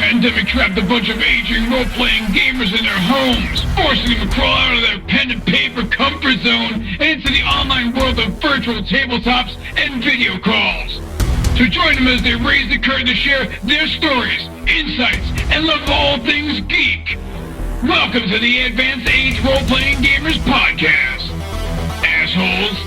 pandemic trapped a bunch of aging role-playing gamers in their homes, forcing them to crawl out of their pen and paper comfort zone and into the online world of virtual tabletops and video calls. So join them as they raise the curtain to share their stories, insights, and love of all things geek. Welcome to the Advanced Age Role-Playing Gamers Podcast, assholes.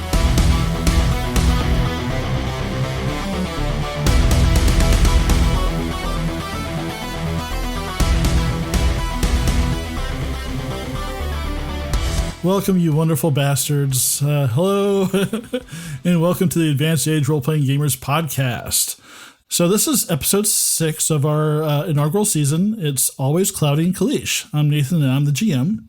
Welcome, you wonderful bastards. Hello, and welcome to the Advanced Age Role-Playing Gamers Podcast. So this is episode 6 of our inaugural season. It's Always Cloudy in Kalisz. I'm Nathan, and I'm the GM.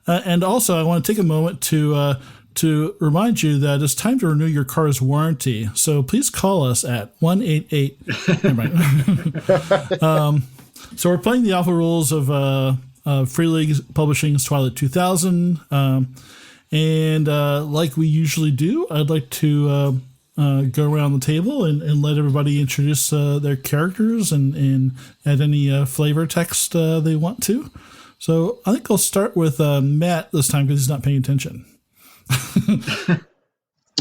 And also, I want to take a moment to remind you that it's time to renew your car's warranty. So please call us at 188. Never mind. So we're playing the alpha rules of Free League Publishing's Twilight 2000. And like we usually do, I'd like to go around the table and let everybody introduce their characters and add any flavor text they want to. So I think I'll start with Matt this time because he's not paying attention.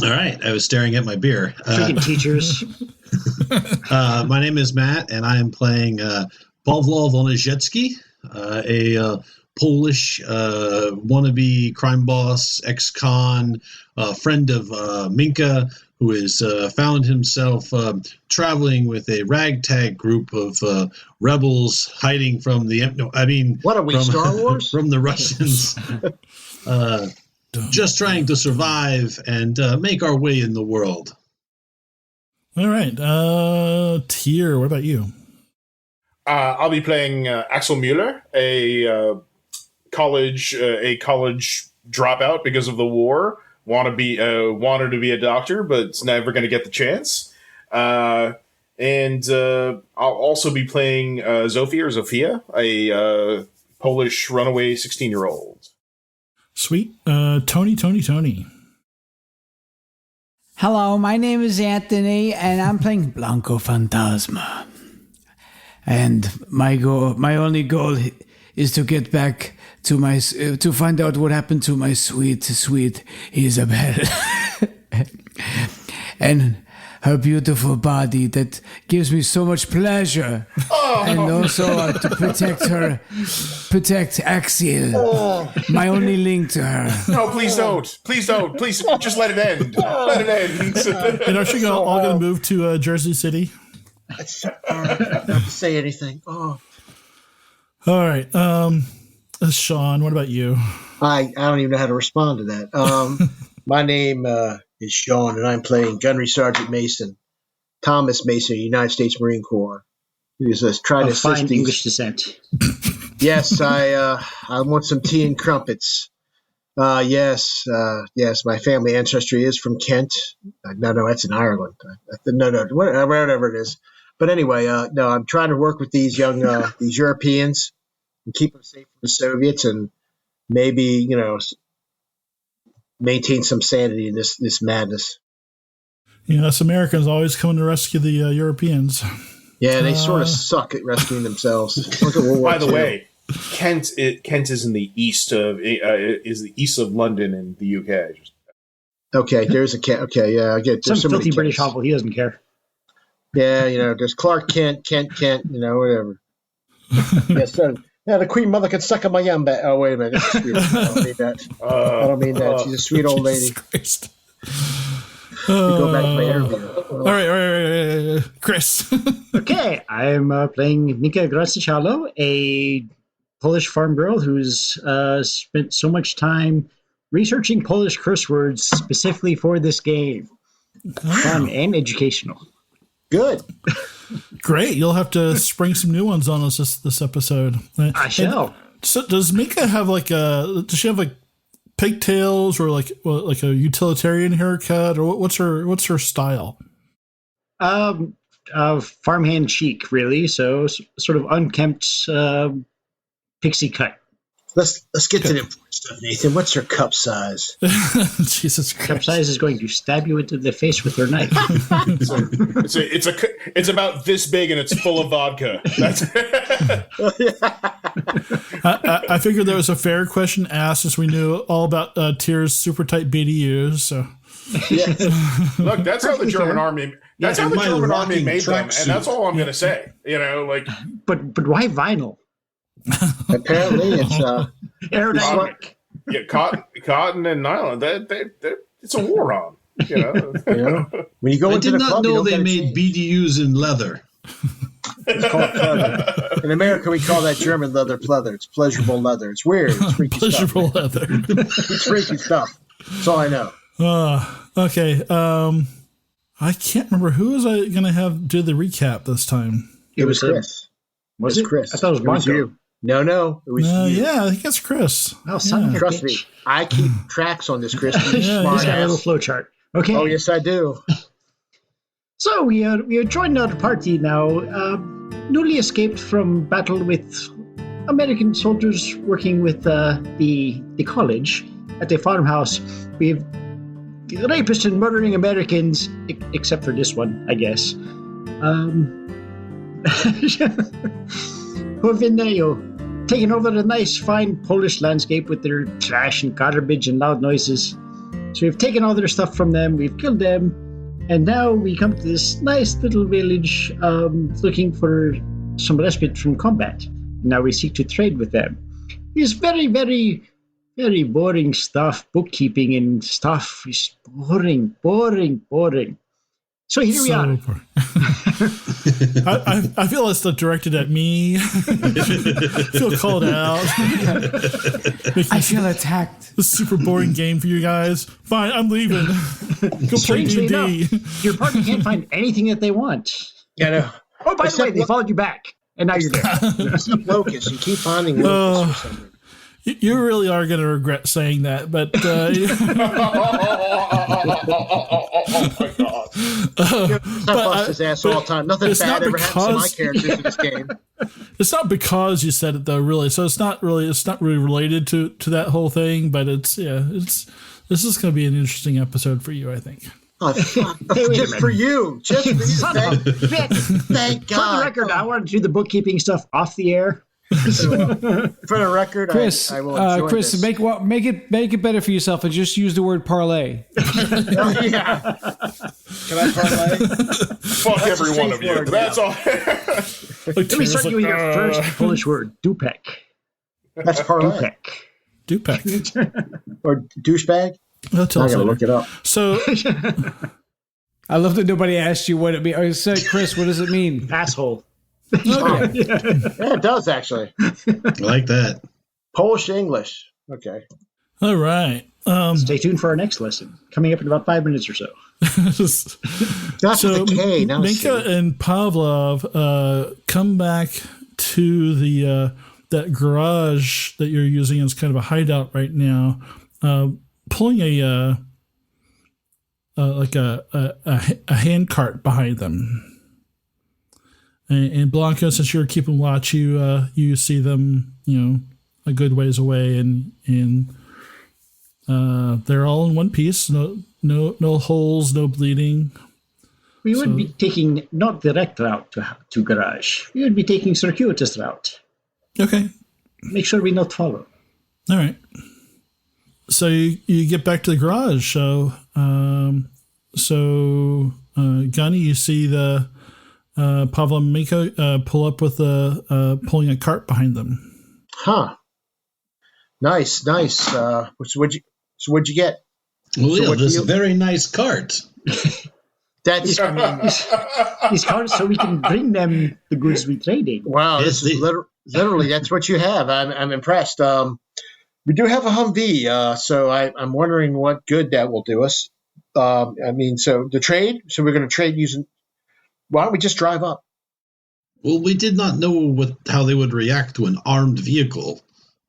All right. I was staring at my beer. Freaking teachers. My name is Matt, and I am playing Pavlov Oniszewski, a Polish wannabe crime boss, ex-con, friend of Minka, who has found himself traveling with a ragtag group of rebels hiding from the what are we, Star Wars? From the Russians, just trying to survive and make our way in the world. All right, Tier, what about you? I'll be playing Axel Mueller, a college dropout because of the war. Wanted to be a doctor, but it's never going to get the chance. And I'll also be playing Zofia, a Polish runaway 16-year-old. Sweet. Tony. Hello, my name is Anthony, and I'm playing Blanco Fantasma. And my only goal is to get back to to find out what happened to my sweet Isabel, and her beautiful body that gives me so much pleasure, and also to protect Axel, my only link to her. No, please don't, please just let it end. Let it end. And aren't you all going to move to Jersey City? Not to say anything. Oh. All right. Sean, what about you? I don't even know how to respond to that. My name is Sean, and I'm playing Gunnery Sergeant Mason, Thomas Mason, United States Marine Corps. He was trying to assist fine English descent. Yes, I want some tea and crumpets. Yes, my family ancestry is from Kent. No, that's in Ireland. No, whatever it is. But anyway, no, I'm trying to work with these young, these Europeans and keep them safe from the Soviets, and maybe maintain some sanity in this madness. Us Americans always coming to rescue the Europeans. Yeah, they sort of suck at rescuing themselves. Look at World War By the II. way, Kent is in the east of London in the UK. Okay, there's a Kent. Okay, yeah, I get Some so filthy many British Kents. hovel. He doesn't care. Yeah, there's Clark Kent, whatever. Yes, the Queen Mother could suck on my yum. Oh, wait a minute. I don't mean that. I don't mean that. She's a sweet old lady. Christ. Go back to my interview. All right. Chris. Okay, I'm playing Minka Gracichalo, a Polish farm girl who's spent so much time researching Polish curse words specifically for this game. Fun and educational. Good. Great. You'll have to spring some new ones on us this episode. I shall. So does Minka have does she have pigtails or like a utilitarian haircut, or what's her style? Farmhand chic, really. So sort of unkempt pixie cut. Let's get to the important stuff, Nathan. What's your cup size? Jesus Christ. Cup size is going to stab you into the face with her knife. It's about this big and it's full of vodka. That's I figured there was a fair question asked since we knew all about Tyr's super tight BDUs. So Look, that's how the German army. That's how the German army made them, and that's all I'm going to say. Like, but why vinyl? Apparently, it's Aerodynamic. Yeah, cotton and nylon. It's a war on. When you go I into did the not club, you know don't they gotta made change. BDUs in leather. It's called pleather. In America, we call that German leather pleather. It's pleasurable leather. It's weird. It's freaky pleasurable stuff. leather. It's freaky stuff. That's all I know. Okay. I can't remember who was I going to have do the recap this time. It was Chris. Was it Chris? I thought it was Blanco. you. No, it was you. Yeah, I think it's Chris. Oh, son of a Trust me, bitch. I keep tracks on this, Chris. You Yeah, smart He's got a little ass. flow chart. Okay. Oh, yes, I do. So we are joined our party now, newly escaped from battle with American soldiers working with the college at a farmhouse. We've rapists and murdering Americans, except for this one, I guess. Who have been taking over the nice, fine Polish landscape with their trash and garbage and loud noises. So we've taken all their stuff from them, we've killed them, and now we come to this nice little village looking for some respite from combat. Now we seek to trade with them. It's very, very, very boring stuff. Bookkeeping and stuff is boring. So here we are. I feel it's directed at me. I feel called out. I feel attacked. This super boring game for you guys. Fine, I'm leaving. Go play Strangely D&D. enough, your party can't find anything that they want. Yeah, no. Oh, by the way, they followed you back, and now you're there. Except Locust. You keep finding Locust or something. You really are going to regret saying that, but oh my god! I bust his ass all the time. Nothing it's bad not ever happens to my because- characters in this game. it's not because you said it though, really. So it's not really related to that whole thing. But this is going to be an interesting episode for you, I think. Oh, fuck. Hey, wait a Just minute. for you. Just for you. Son of a bitch. Thank For the God. record, I want to do the bookkeeping stuff off the air. For the record, Chris, I will enjoy Chris, this. make it better for yourself and just use the word parlay. Oh, yeah. Can I parlay? Fuck every one of you. word, That's all. Like, Let me start you with your first Polish word, dupek. That's parlay. Dupek. Dupek. Or douchebag? I'll tell I us gotta later. look it up. So I love that nobody asked you what it means. I said, Chris, what does it mean? Asshole. Yeah, it does actually. I like that. Polish to English. Okay. all right. Stay tuned for our next lesson, coming up in about 5 minutes or so. That's So with a K. Now Minka and Pavlov come back to the that garage that you're using as kind of a hideout right now, pulling a hand cart behind them. And Blanco, since you're keeping watch, you see them, a good ways away, and they're all in one piece. No holes, no bleeding. We would be taking not direct route to garage. We would be taking circuitous route. Okay. Make sure we not follow. All right. So you get back to the garage. So Gunny, you see the Pavlov and Minka pull up with pulling a cart behind them. Huh. Nice. So what'd you get? Well, yeah, what this do you- very nice cart. That's These cards so we can bring them the goods we traded. wow. Yes, This is literally that's what you have. I'm impressed. We do have a Humvee, so I'm wondering what good that will do us. So the trade. So we're going to trade using. Why don't we just drive up? Well, we did not know how they would react to an armed vehicle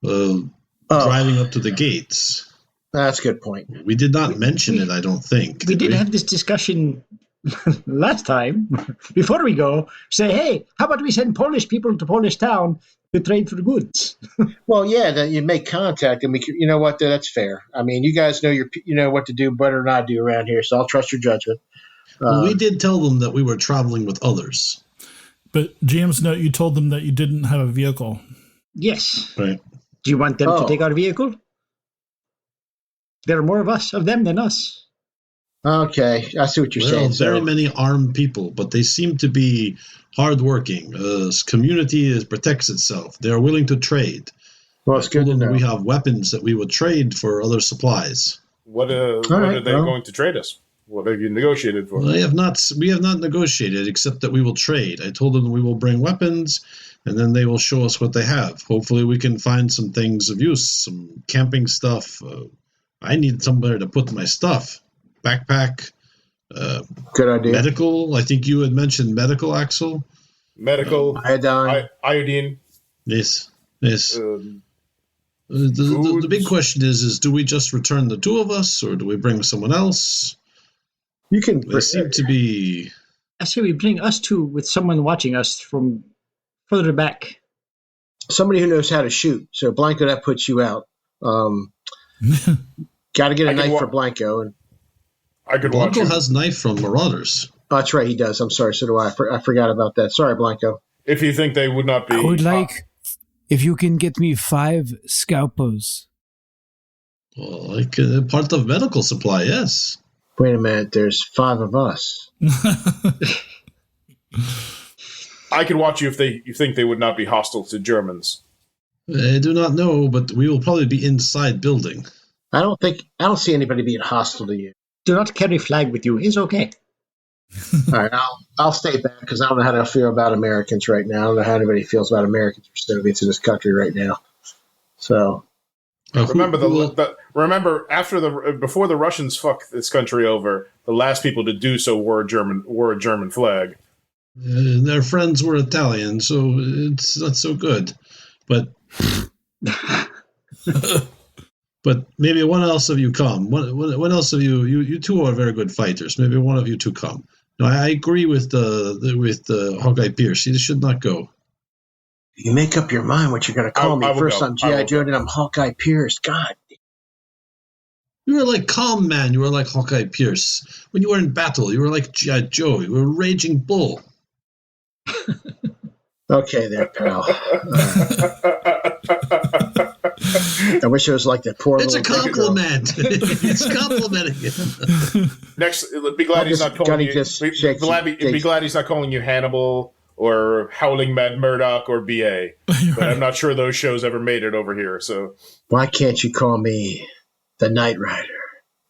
driving up to the gates. That's a good point. We did not mention it, I don't think. We did have this discussion last time. Before we go, say, hey, how about we send Polish people to Polish town, to trade for goods. Well, yeah, then you make contact, and you know what? That's fair. I mean, you guys know you know what to do better than I do around here, so I'll trust your judgment. Well, we did tell them that we were traveling with others. But GM's note, you told them that you didn't have a vehicle. Yes. Right. Do you want them to take our vehicle? There are more of them than us. Okay, I see what you're saying. Very many armed people, but they seem to be hardworking. This community protects itself. They are willing to trade. Well, it's good to know. We have weapons that we would trade for other supplies. What are they going to trade us? What have you negotiated for? Well, we have not negotiated, except that we will trade. I told them we will bring weapons, and then they will show us what they have. Hopefully we can find some things of use, some camping stuff. I need somewhere to put my stuff. Backpack. Good idea. Medical. I think you had mentioned medical, Axel. Medical. Iodine. Yes. The big question is do we just return the two of us, or do we bring someone else? You can. They seem to be. I say we bring us two with someone watching us from further back. Somebody who knows how to shoot. So Blanco, that puts you out. Got to get a knife for Blanco. And Blanco has knife from Marauders. Oh, that's right, he does. I'm sorry, so do I. I forgot about that. Sorry, Blanco. If you think they would not be... I would like, if you can get me 5 scalpels. Well, like part of medical supply, yes. Wait a minute, there's 5 of us. I could watch you if you think they would not be hostile to Germans. I do not know, but we will probably be inside building. I don't see anybody being hostile to you. Do not carry flag with you. It's okay. All right, I'll stay back because I don't know how to feel about Americans right now. I don't know how anybody feels about Americans or Soviets in this country right now. So remember before the Russians fucked this country over, the last people to do so wore a German flag. Their friends were Italian, so it's not so good. But but maybe one else of you come. One else of you two are very good fighters. Maybe one of you two come. No, I agree with the Hawkeye Pierce. He should not go. You make up your mind what you're going to call me. First I'm G.I. Joe, and I'm Hawkeye Pierce. God. You were like Calm Man. You were like Hawkeye Pierce. When you were in battle, you were like G.I. Joe. You were a raging bull. Okay there, pal. I wish it was like that poor It's little a compliment. It's complimenting it. Next, be glad he's not calling you. Be glad he's not calling you Hannibal or Howling Mad Murdoch or BA. But I'm not sure those shows ever made it over here. So why can't you call me the Knight Rider,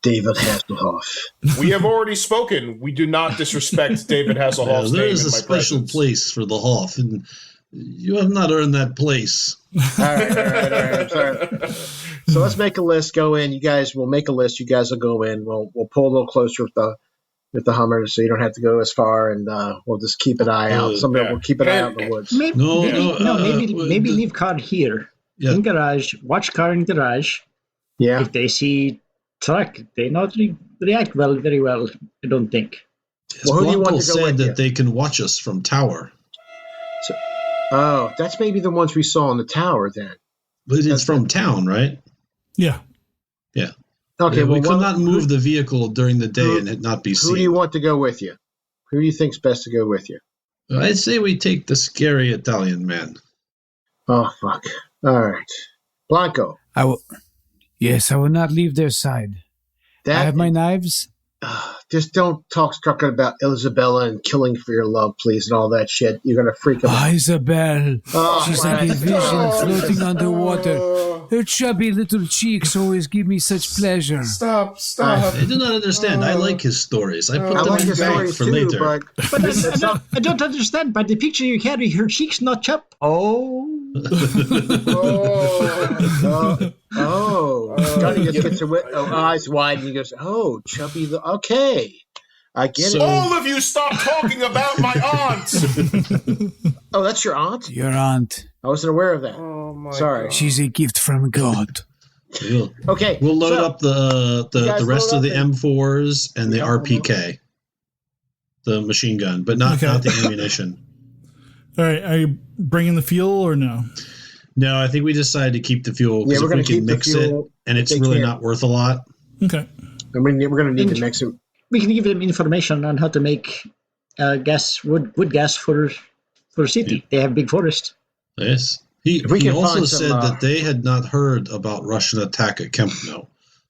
David Hasselhoff? We have already spoken. We do not disrespect David Hasselhoff's name. There is a special place for the Hoff, and you have not earned that place. All right. I'm sorry. So let's make a list. Go in. You guys will make a list. You guys will go in. We'll pull a little closer with the Hummer, so you don't have to go as far, and we'll just keep an eye out. Somebody will keep an eye out in the woods. Maybe leave car here in garage. Watch car in garage. Yeah. If they see truck, they not react very well. I don't think. Well, who do you want to go said with that you? they can watch us from tower. Oh, that's maybe the ones we saw in the tower then. But it's from town, right? Yeah. Yeah. Okay, we could not move the vehicle during the day and it not be seen. Who do you want to go with you? Who do you think's best to go with you? I'd say we take the scary Italian man. Oh, fuck. All right. Blanco. Yes, I will not leave their side. I have my knives. Just don't talk about Isabella and killing for your love, please, and all that shit. You're going to freak them out. Isabel. She's like a vision floating underwater. Her chubby little cheeks always give me such pleasure. Stop. I do not understand. I like his stories. I put them like in his the bank stories for too, later. but I don't understand. By the picture you carry, her cheeks not chub. Johnny just gets eyes wide and he goes, "Oh, chubby." Okay, I get it. All of you, stop talking about my aunt. Oh, that's your aunt? Your aunt. I wasn't aware of that. Oh my Sorry. God. She's a gift from God. Okay, we'll load up the rest of the M4s and the RPK, the machine gun, but not the ammunition. All right. Are you bringing the fuel or no? No, I think we decided to keep the fuel because we're if gonna we can keep the mix fuel it and if it's they really can. not worth a lot. Okay. I mean, we're going to need to mix it. We can give them information on how to make wood gas for the city. They have big forest. Yes. He If we can also find some, said that they had not heard about Russian attack at Kempno.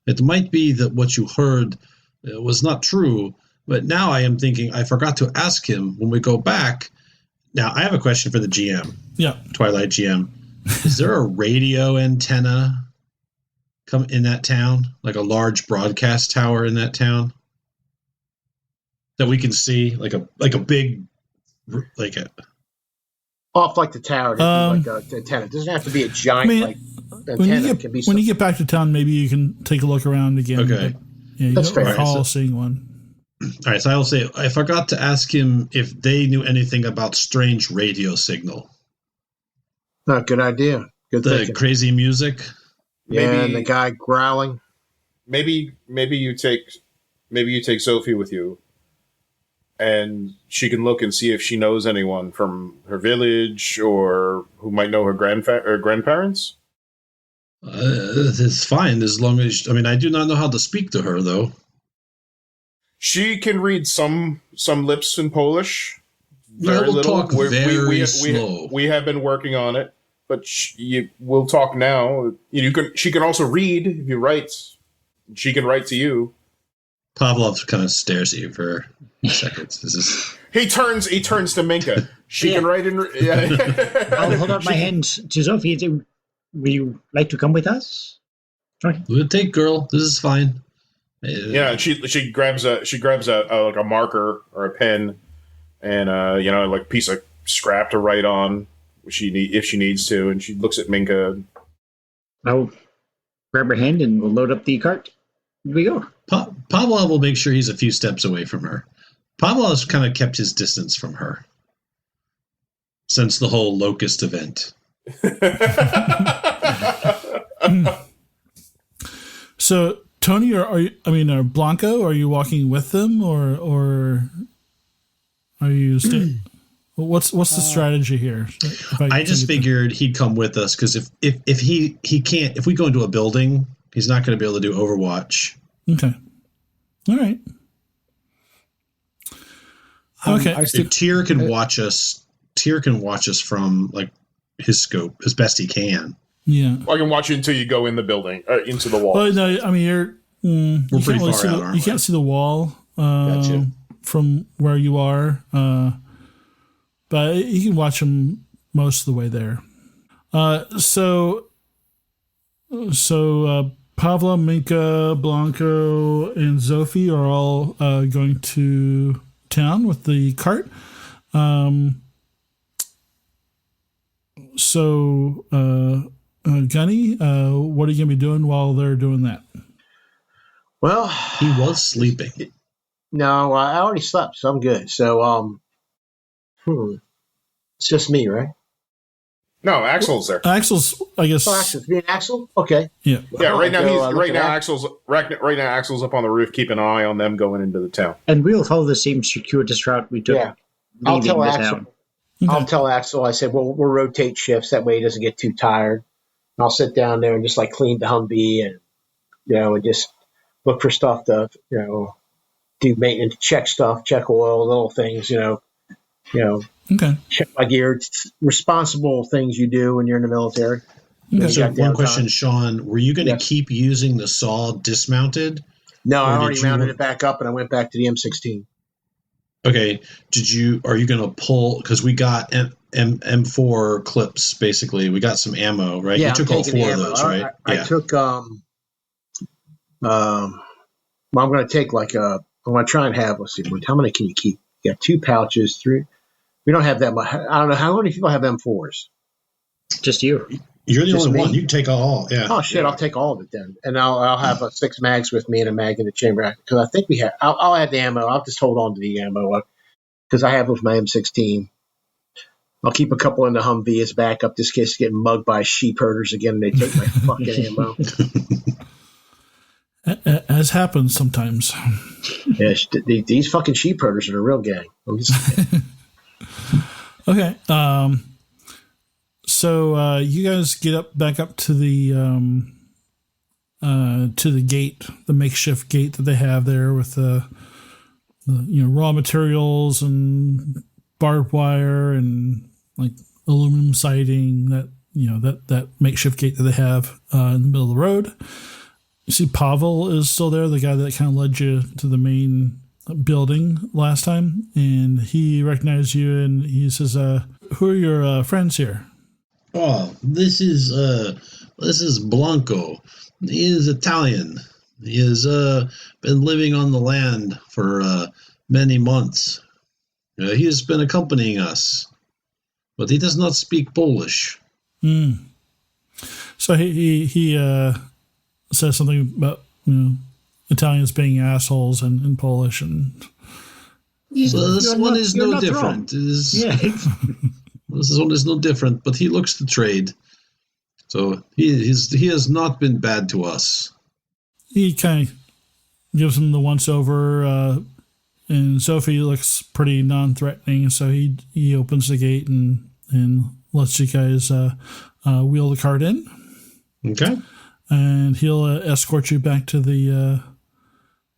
It might be that what you heard was not true, but now I am thinking I forgot to ask him when we go back. Now, I have a question for the GM. Yeah. Twilight GM. Is there a radio antenna come in that town? Like a large broadcast tower in that town? That we can see? Like a big Off like the tower, like an antenna. It doesn't have to be a giant antenna. When you get back to town, maybe you can take a look around again. Okay. But, you That's don't fair. recall Right, seeing one. All right, so I will say I forgot to ask him if they knew anything about strange radio signal. Oh, good idea. Good The thinking. crazy music. Yeah, Maybe- and the guy growling. Maybe you take Zofie with you, and she can look and see if she knows anyone from her village or who might know her grandparents. It's fine as long as I do not know how to speak to her though. She can read some lips in Polish. Yeah, we'll talk very slow. We have been working on it, but we'll talk now. She can also read if you write. She can write to you. Pavlov kind of stares at you for seconds. He turns to Minka. She can write in. Yeah. I'll hold out my hand to Zofie. Would you like to come with us? Sorry. We'll take girl. This is fine. Yeah, and she grabs a marker or a pen, and like a piece of scrap to write on if she needs to, and she looks at Minka. I'll grab her hand and we'll load up the cart. Here we go. Pavlov will make sure he's a few steps away from her. Pavlov has kind of kept his distance from her since the whole Locust event. So, Tony, Blanco, are you walking with them, or are you staying? What's the strategy here? I just figured he'd come with us because if he can't, if we go into a building, he's not going to be able to do Overwatch. Okay. All right. Okay. If Tyr can watch us from like his scope as best he can. Yeah. I can watch you until you go in the building, into the wall. Well, no, you're We're pretty far out, aren't we? You can't see the wall Gotcha. from where you are, but you can watch them most of the way there. So Pavla, Minka, Blanco, and Zofie are all going to town with the cart. Gunny, what are you going to be doing while they're doing that? Well, He was sleeping. no, I already slept, so I'm good. So, it's just me, right? No, Axel's there. Axel's, I guess. Oh, Axel, me and Axel. Okay. Yeah. Yeah, right now Go, look at Axel's up on the roof, keeping an eye on them going into the town. And we'll follow the same circuitous route we took Yeah. I'll leaving tell the Axel. town. Okay. I'll tell Axel. I said, well, we'll rotate shifts. That way he doesn't get too tired. And I'll sit down there and just like clean the Humvee and and just look for stuff to do maintenance, check stuff, check oil, little things. Okay. Check my gear. It's responsible things you do when you're in the military. Okay. So got one downtime. question, Sean, were you going to Yes. keep using the saw dismounted? No, I Or already did you- mounted it back up and I went back to the M16. Okay. Are you going to pull, because we got M4 clips, basically. We got some ammo, right? Yeah, You took I'm all taking four the of ammo. those, right? I took well, I'm going to take I'm going to try and have, let's see, how many can you keep? You got 2 pouches, 3. We don't have that much. I don't know. How many people have M4s? Just you. You're the Just only me? one. You can take all. Yeah. Oh, shit. Yeah. I'll take all of it then. And I'll have 6 mags with me and a mag in the chamber. Because I think we have, I'll add the ammo. I'll just hold on to the ammo because I have with my M16. I'll keep a couple in the Humvee as backup just in case getting mugged by sheep herders again and they take my fucking ammo. As happens sometimes. Yeah, these fucking sheep herders are the real gang. I'm just, Okay. So you guys get back up to the gate, the makeshift gate that they have there with the raw materials and barbed wire and like aluminum siding, that makeshift gate that they have in the middle of the road. You see Pavel is still there, the guy that kind of led you to the main building last time, and he recognized you and he says, who are your friends here? Oh, this is Blanco. He is Italian. He has been living on the land for many months. He has been accompanying us, but he does not speak Polish. So he says something about Italians being assholes in Polish, and so this one is no different. This one is no different, but he looks the trade. So he has not been bad to us. He kind of gives him the once over, and Zofie looks pretty non-threatening. So he opens the gate and lets you guys wheel the cart in. Okay. And he'll escort you back to the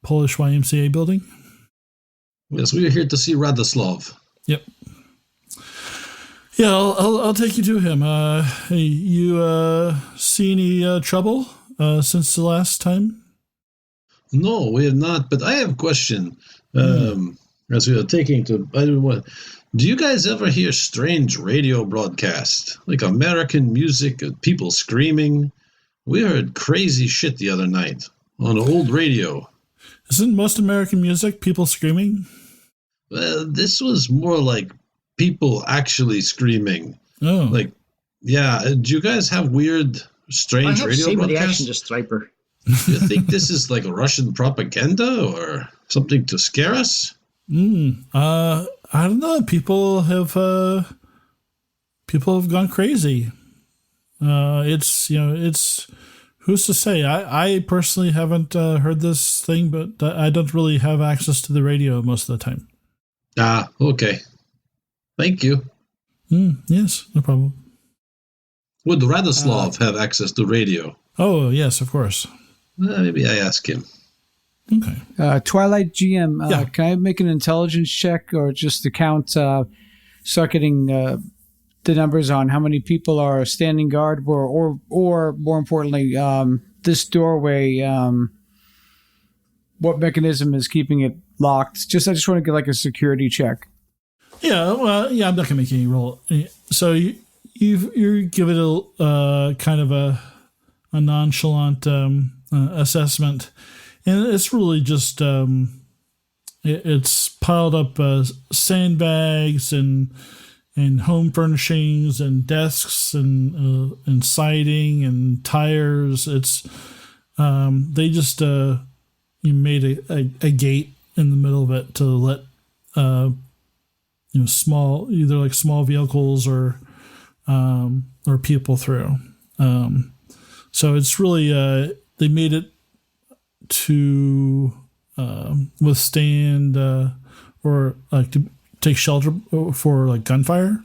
Polish YMCA building. Yes, we are here to see Radislov. Yep. Yeah, I'll take you to him. Hey, you see any trouble since the last time? No, we have not. But I have a question. As we are taking to, do you guys ever hear strange radio broadcasts like American music, people screaming? We heard crazy shit the other night on old radio. Isn't most American music people screaming? Well, this was more like people actually screaming. Oh. Like, yeah, do you guys have weird, strange radio broadcasts? To Striper. Do you think this is like Russian propaganda or something to scare us? I don't know. People have gone crazy. It's who's to say? I personally haven't heard this thing, but I don't really have access to the radio most of the time. Ah, okay. Thank you. Yes, no problem. Would Radislov have access to radio? Oh, yes, of course. Maybe I ask him. Okay. Twilight GM, Yeah. Can I make an intelligence check or just to count, start getting the numbers on how many people are standing guard or more importantly, this doorway, what mechanism is keeping it locked? I just want to get like a security check. Yeah, well, yeah, I'm not gonna make any roll. So you give it a kind of a nonchalant assessment, and it's really just it's piled up sandbags and home furnishings and desks and siding and tires. It's they just you made a gate in the middle of it to let small vehicles or people through. So it's really they made it to withstand or like to take shelter for like gunfire,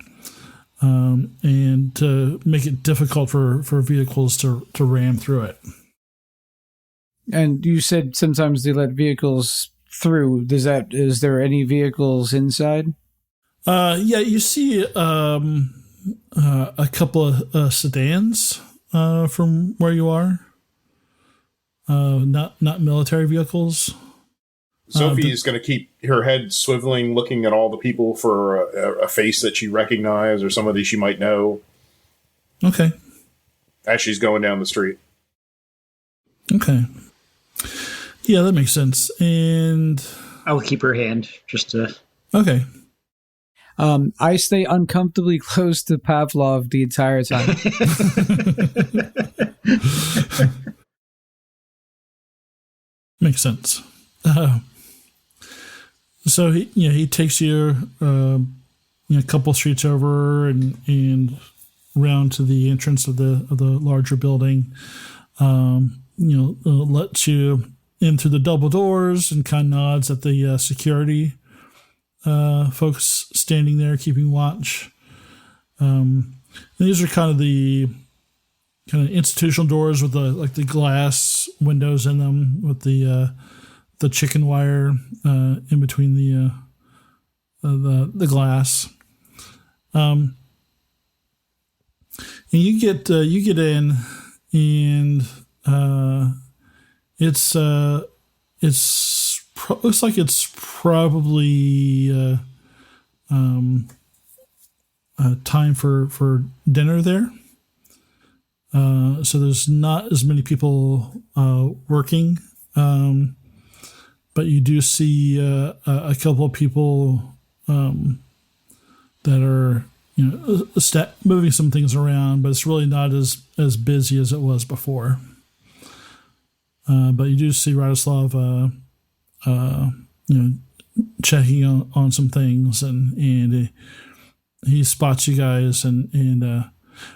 and to make it difficult for vehicles to ram through it. And you said sometimes they let vehicles through. Is there any vehicles inside? Yeah, you see a couple of sedans from where you are. Not military vehicles. Sophie is going to keep her head swiveling, looking at all the people for a face that she recognizes or somebody she might know. Okay. As she's going down the street. Okay. Yeah, that makes sense. And I will keep her hand just to. Okay. I stay uncomfortably close to Pavlov the entire time. Makes sense. So he takes you a couple streets over and round to the entrance of the larger building. Lets you in through the double doors and kind of nods at the security folks standing there keeping watch. these are kind of the institutional doors with the glass windows in them with the chicken wire in between the glass. And you get in, and looks like it's probably time for dinner there. So there's not as many people working, but you do see a couple of people that are moving some things around, but it's really not as busy as it was before. But you do see Radislov, checking on some things, and he spots you guys, and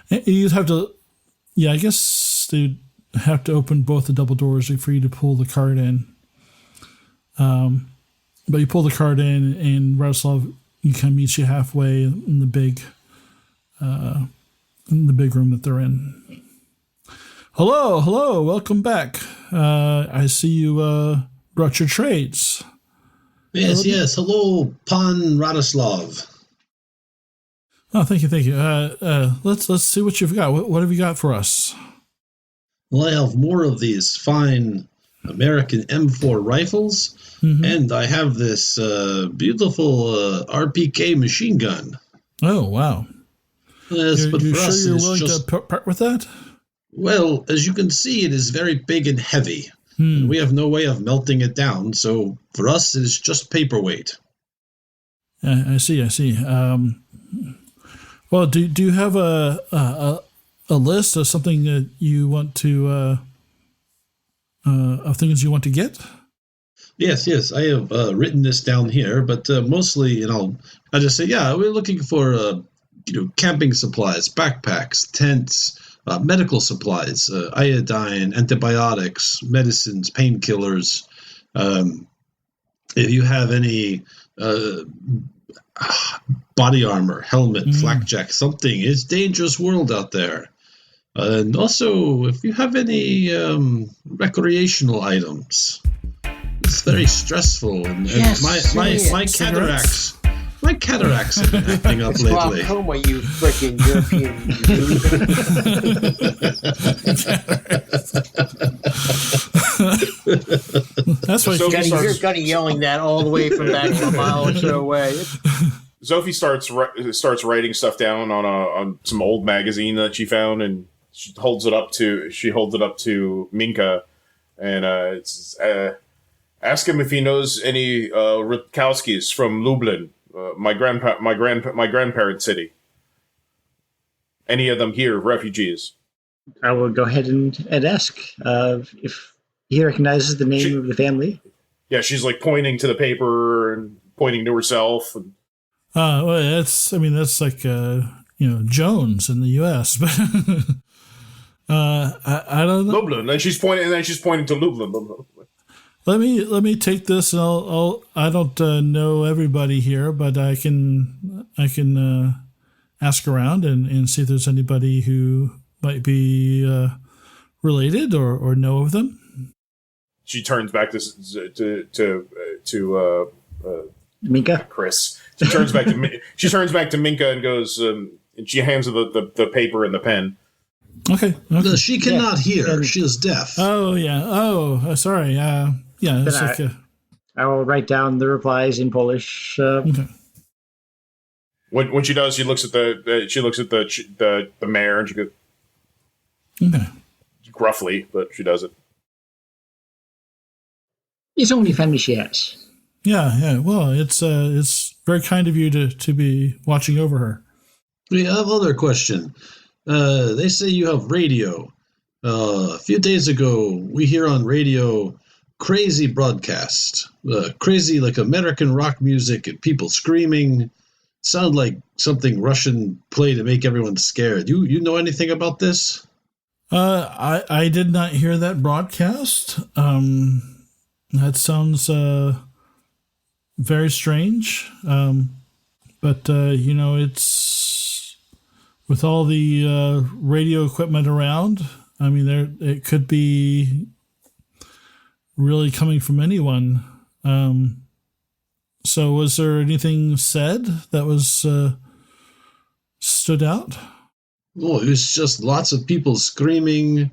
you have to. Yeah, I guess they'd have to open both the double doors for you to pull the cart in. But you pull the cart in, and Radislov kind of meets you halfway in the big room that they're in. Hello, welcome back. I see you brought your trades. Yes. Hello, Pan Radislov. Oh, thank you. Let's see what you've got. What have you got for us? Well, I have more of these fine American M4 rifles, and I have this beautiful RPK machine gun. Oh, wow. Yes, but you for us, you're it's willing just... to part with that? Well, as you can see, it is very big and heavy. And we have no way of melting it down, so for us, it is just paperweight. I see. Well, do you have a list of something that you want to of things you want to get? Yes. I have written this down here, but mostly, I just say, we're looking for camping supplies, backpacks, tents, medical supplies, iodine, antibiotics, medicines, painkillers. If you have any body armor, helmet, flak jack, something. It's a dangerous world out there. And also, if you have any recreational items, it's very stressful. And my cataracts have been acting up lately. Glaucoma, you freaking European dude. That's why You hear Gunny yelling that all the way from back a mile or so away. Zofie starts writing stuff down on some old magazine that she found, and she holds it up to Minka, and ask him if he knows any Rutkowskis from Lublin, my grandparents' city. Any of them here, refugees? I will go ahead and ask if he recognizes the name of the family. Yeah, she's like pointing to the paper and pointing to herself. And well, that's like Jones in the U.S., but I don't know. Lublin, and she's pointing to Lublin. Let me take this, and I don't know everybody here, but I can ask around and see if there's anybody who might be related or know of them. She turns back to Minka? Chris. She turns back to Minka and goes, and she hands her the paper and the pen. Okay. She cannot hear. She is deaf. Oh yeah. Oh, sorry. Yeah. It's I will write down the replies in Polish. Okay. When she does, she looks at the mayor and she goes, okay. Gruffly, but she does it. It's only family she has. Yeah. Well, it's very kind of you to be watching over her. We have other question. They say you have radio. A few days ago, we hear on radio crazy broadcast. Crazy like American rock music and people screaming. Sound like something Russian play to make everyone scared. You know anything about this? I did not hear that broadcast. That sounds very strange. But it's with all the radio equipment around, I mean, it could be really coming from anyone. So was there anything said that was stood out? Oh, it was just lots of people screaming,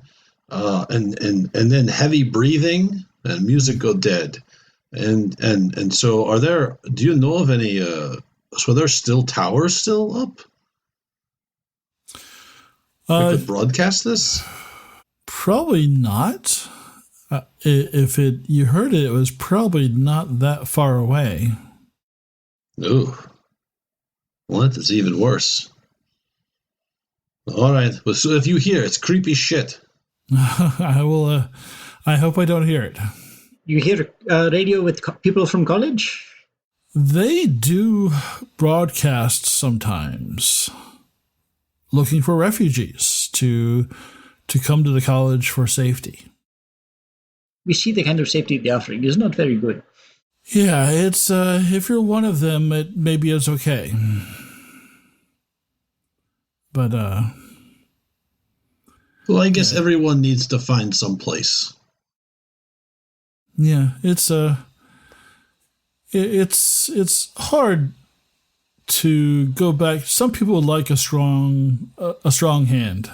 and then heavy breathing, and music go dead. And so do you know of any, so are there still towers still up? We could broadcast this? Probably not. If you heard it, it was probably not that far away. Oh, well, that's even worse. All right. Well, so if you hear, it's creepy shit. I will. I hope I don't hear it. You hear radio with people from college? They do broadcast sometimes, looking for refugees to come to the college for safety. We see the kind of safety they're offering is not very good. Yeah, it's if you're one of them, maybe it's okay. But well, I guess everyone needs to find some place. Yeah, it's hard to go back. Some people like a strong hand.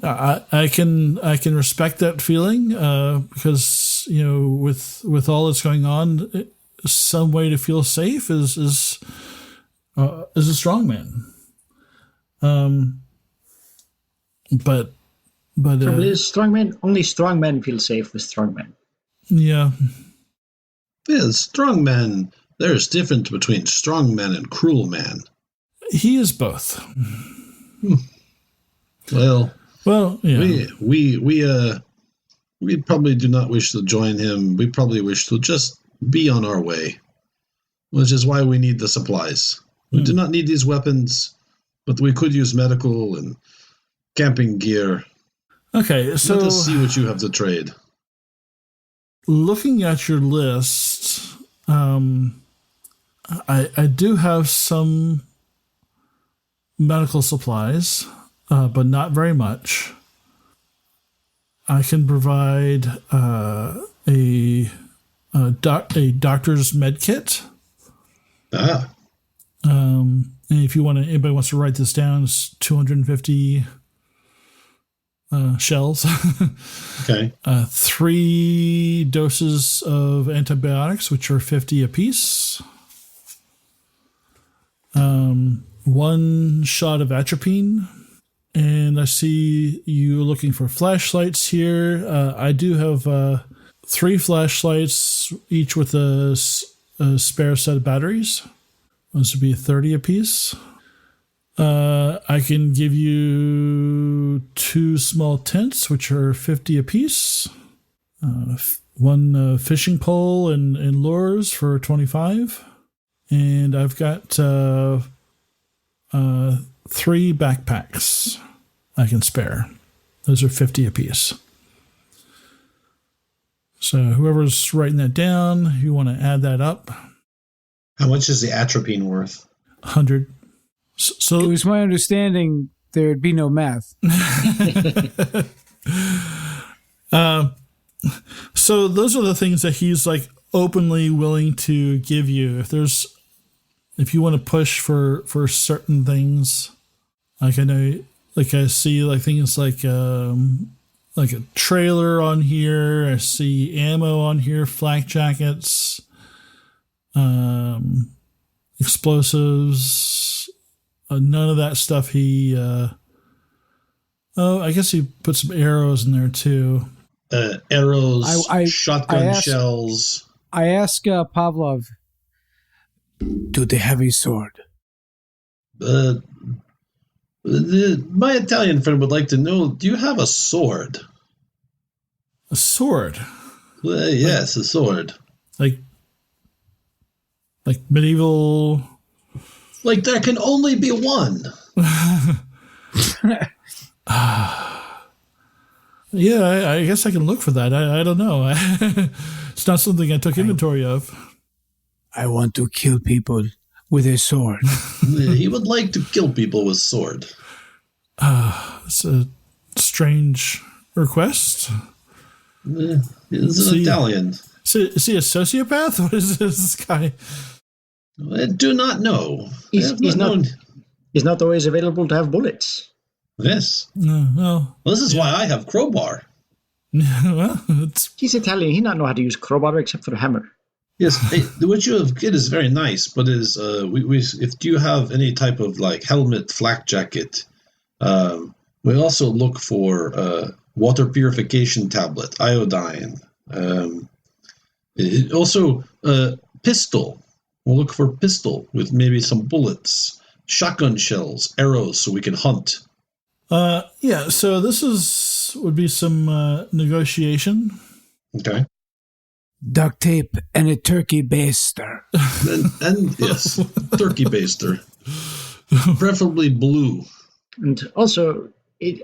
I can respect that feeling because with all that's going on, some way to feel safe is a strong man. But Trouble is, only strong men feel safe with strong men. Yeah. Yeah, strong men. There's difference between strong men and cruel men. He is both. Well, yeah. We probably do not wish to join him. We probably wish to just be on our way, which is why we need the supplies. We do not need these weapons, but we could use medical and camping gear. Okay, so let us see what you have to trade. Looking at your list, I do have some medical supplies, but not very much. I can provide a doctor's med kit. And if anybody wants to write this down, it's 250 shells. Okay. 3 doses of antibiotics, which are 50 apiece. 1 shot of atropine. And I see you looking for flashlights here. I do have 3 flashlights, each with a spare set of batteries. Those would be 30 apiece. I can give you 2 small tents, which are 50 apiece. 1 fishing pole and lures for 25. And I've got 3 backpacks I can spare. Those are 50 apiece. So whoever's writing that down, if you want to add that up. How much is the atropine worth? 100. So it was my understanding there'd be no math. So those are the things that he's like openly willing to give you. If you want to push for certain things, like I see like things like a trailer on here. I see ammo on here, flak jackets, explosives. None of that stuff he... I guess he put some arrows in there too. Arrows, shotgun shells. I ask Pavlov, do they have a sword? My Italian friend would like to know, do you have a sword? A sword? Yes, a sword. Like medieval... Like there can only be one. Yeah, I guess I can look for that. I don't know. It's not something I took inventory of. I want to kill people with a sword. He would like to kill people with sword. It's a strange request. He's an Italian. Is he a sociopath? What is this guy? I do not know. He's not always available to have bullets. Yes. Well, This is why I have crowbar. well, it's He's Italian. He not know how to use crowbar except for a hammer. Yes, what you have kid is very nice, but is if you have any type of like helmet, flak jacket, we also look for water purification tablet, iodine. Also, pistol. We'll look for pistol with maybe some bullets, shotgun shells, arrows, so we can hunt. yeah. So this would be some negotiation. Okay. Duct tape and a turkey baster. And yes, turkey baster, preferably blue. And also,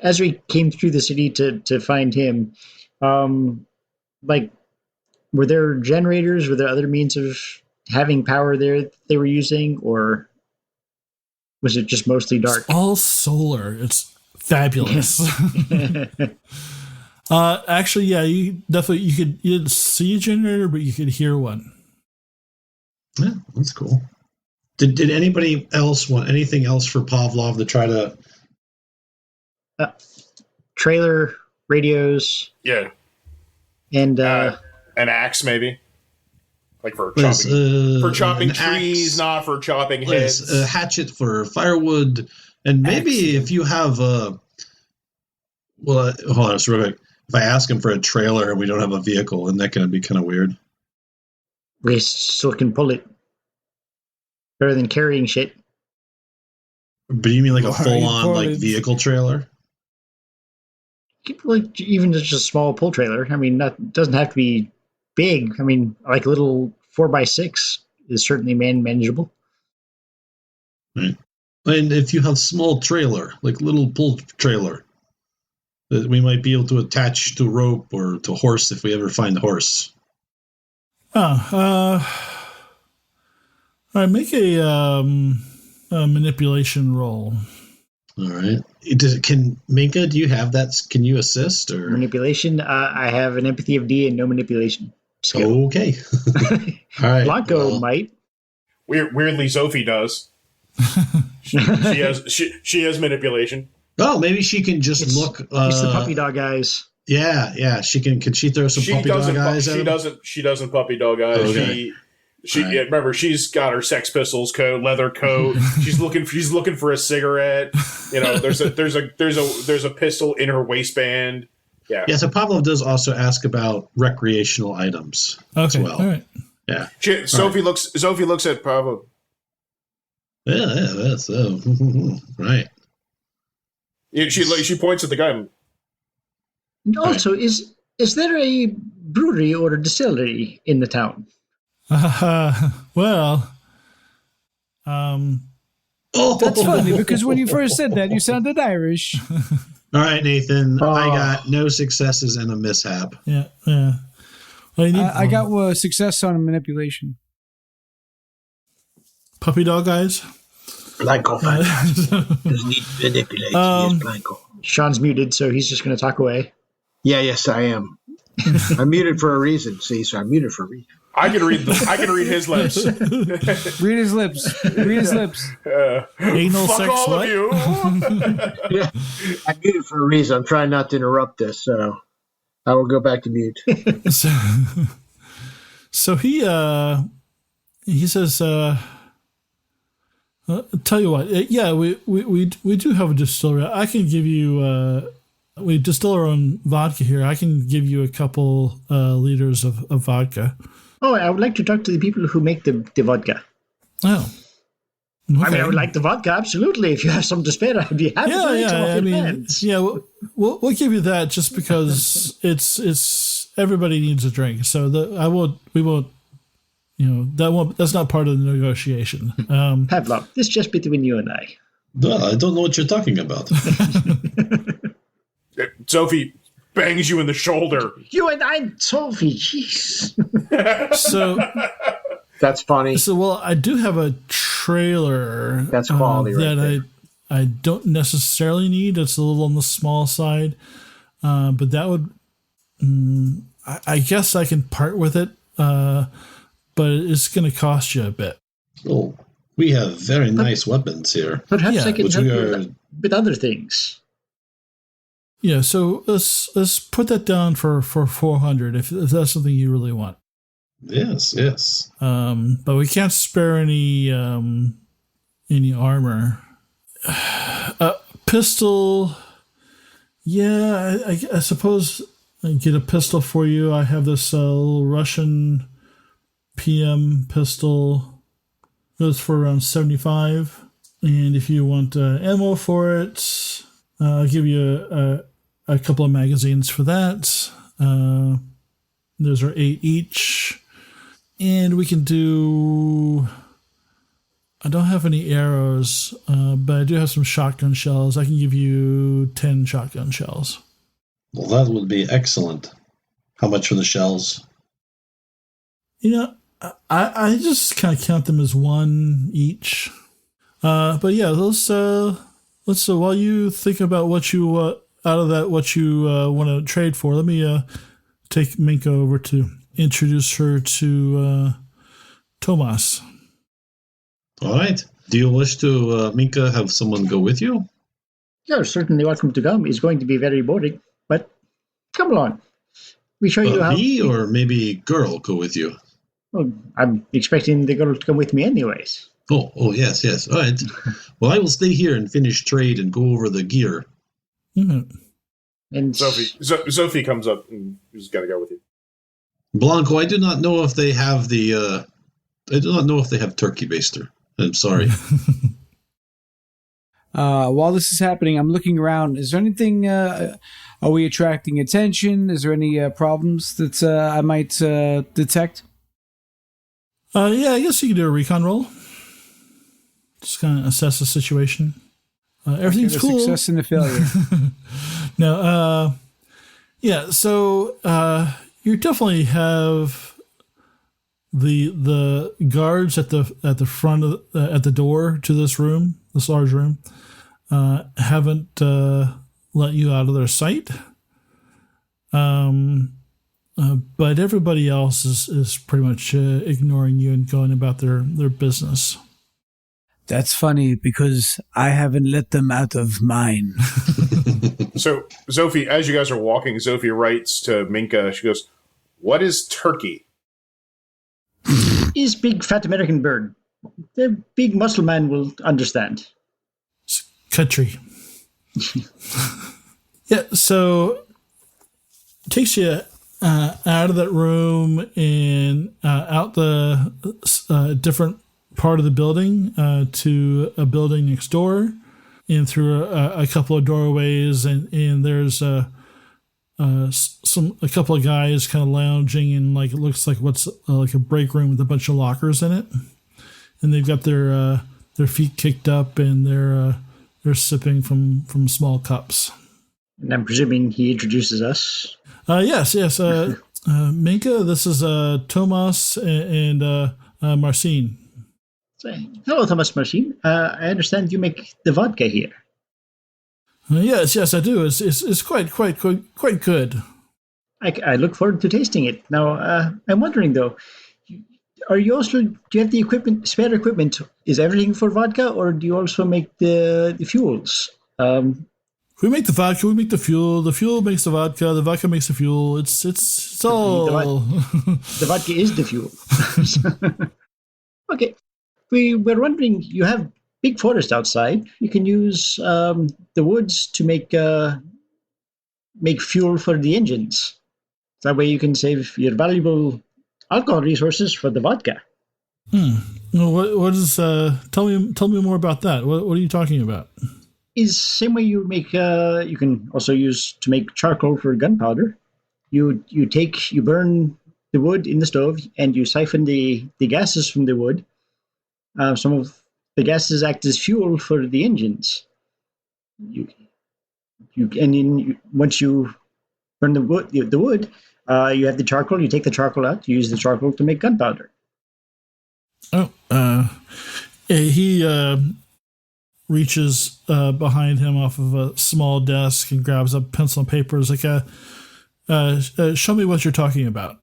as we came through the city to find him, like, were there generators? Were there other means of having power there they were using, or was it just mostly dark? It's all solar. It's fabulous. Actually, yeah, you didn't see a generator, but you could hear one. Yeah, that's cool. Did anybody else want anything else for Pavlov to try to? Trailer, radios, Yeah. and An axe, maybe. Like for Yes, chopping an trees, axe. not for chopping Yes, heads. a hatchet for firewood, and maybe if you have well, hold on, so if I ask him for a trailer and we don't have a vehicle, isn't that going to be kind of weird? we still can pull it. Better than carrying shit. But you mean like a Why full-on like important? vehicle trailer? Like even just a small pull trailer. I mean, doesn't have to be big. I mean, like a little 4x6 is certainly manageable. Right. And if you have small trailer, like little pull trailer, that we might be able to attach to rope or to horse if we ever find a horse. All right, make a manipulation roll. All right. Can Minka? Do you have that? Can you assist or? Manipulation. I have an empathy of D and no manipulation skill. Okay. All right. Blanco well, might. Weirdly, Zofie does. she has manipulation. Oh, maybe she can just look. It's the puppy dog eyes. Yeah. She can. Can she throw some puppy dog eyes at him? She doesn't puppy dog eyes. Okay. She Right. yeah, remember she's got her Sex Pistols coat, leather coat. she's looking for a cigarette. You know, there's a pistol in her waistband. Yeah. Yeah. So Pavlov does also ask about recreational items as Okay, well. all right. Yeah. Sophie looks at Pavlov. Yeah. That's right. Yeah, she points at the guy. And also, is there a brewery or a distillery in the town? Well, Oh, That's funny because when you first said that, you sounded Irish. All right, Nathan. I got no successes and a mishap. yeah. Well, you need I got success on manipulation. puppy dog eyes. Blanco Fantasma. Doesn't need manipulation. Yes, Blanco. Sean's muted, so he's just going to talk away. Yeah, yes, I am. I'm muted for a reason. See, so I'm muted for a reason. I can read his lips. Read his lips. Read his lips. Anal Fuck sex all what? of you. Yeah, I'm muted for a reason. I'm trying not to interrupt this, so I will go back to mute. So he says, tell you what, yeah, we do have a distillery. I can give you, we distill our own vodka here. I can give you a couple liters of vodka. Oh, I would like to talk to the people who make the vodka. Oh. I mean, Okay. I would like the vodka, absolutely. If you have some to spare, I'd be happy to take some off I your mean, hands. yeah, we'll give you that just because it's everybody needs a drink. So we won't, that's not part of the negotiation. Pavlov, this is just between you and I. Well, I don't know what you're talking about. Sophie bangs you in the shoulder. You and I, Sophie, jeez. So That's funny. well, I do have a trailer. That's quality right there. I don't necessarily need. It's a little on the small side, but that would. I guess I can part with it, but it's going to cost you a bit. Oh, we have very nice weapons here. Perhaps I can which help we you are- with other things. Yeah, so let's put that down for 400 if that's something you really want. Yes. But we can't spare any armor. Pistol. Yeah, I suppose I get a pistol for you. I have this little Russian PM pistol. Goes for around 75. And if you want ammo for it, I'll give you a couple of magazines for that. Those are 8 each. And we can do... I don't have any arrows, but I do have some shotgun shells. I can give you 10 shotgun shells. Well, that would be excellent. How much for the shells? You know, I just kind of count them as 1 each. But yeah, let's while you think about what you out of that what you want to trade for, let me take Minka over to introduce her to Tomas. All right. Do you wish to, Minka, have someone go with you? You're certainly welcome to come. It's going to be very boring, but come along. We show you how. Me or maybe girl go with you? Well, I'm expecting the girl to come with me anyways. Oh, yes. All right. Well, I will stay here and finish trade and go over the gear. Mm-hmm. And Zofie comes up and he's got to go with you. Blanco, I do not know if they have turkey baster. I'm sorry. While this is happening, I'm looking around. Is there anything? Are we attracting attention? Is there any problems that I might detect? Yeah, I guess you can do a recon roll. Just kind of assess the situation. Everything's cool. Success and a failure. No, yeah. So you definitely have the guards at the front of at the door to this large room, haven't let you out of their sight. But everybody else is pretty much ignoring you and going about their business. That's funny because I haven't let them out of mine. So, Zofie, as you guys are walking, Zofie writes to Minka, she goes, "What is turkey?" Is big fat American bird. The big muscle man will understand. Country. Yeah, so it takes you out of that room and out the different part of the building to a building next door, and through a couple of doorways, and there's a couple of guys kind of lounging in, like, it looks like what's like a break room with a bunch of lockers in it, and they've got their feet kicked up and they're sipping from small cups. And I'm presuming he introduces us. Yes. Minka, this is Tomas and Marcin. So, hello, Thomas Marcin. I understand you make the vodka here. Yes, I do. It's quite good. I look forward to tasting it. Now, I'm wondering though, do you have the spare equipment? Is everything for vodka, or do you also make the fuels? We make the vodka. We make the fuel. The fuel makes the vodka. The vodka makes the fuel. It's all. The vodka is the fuel. Okay, we were wondering. You have big forest outside. You can use the woods to make fuel for the engines. That way, you can save your valuable alcohol resources for the vodka. Well, what is? Tell me more about that. What are you talking about? Is same way you make. You can also use to make charcoal for gunpowder. You burn the wood in the stove and you siphon the gases from the wood. Some of the gases act as fuel for the engines. Once you burn the wood, you have the charcoal. You take the charcoal out. You use the charcoal to make gunpowder. Oh, He reaches behind him off of a small desk and grabs a pencil and paper. It's like, show me what you're talking about.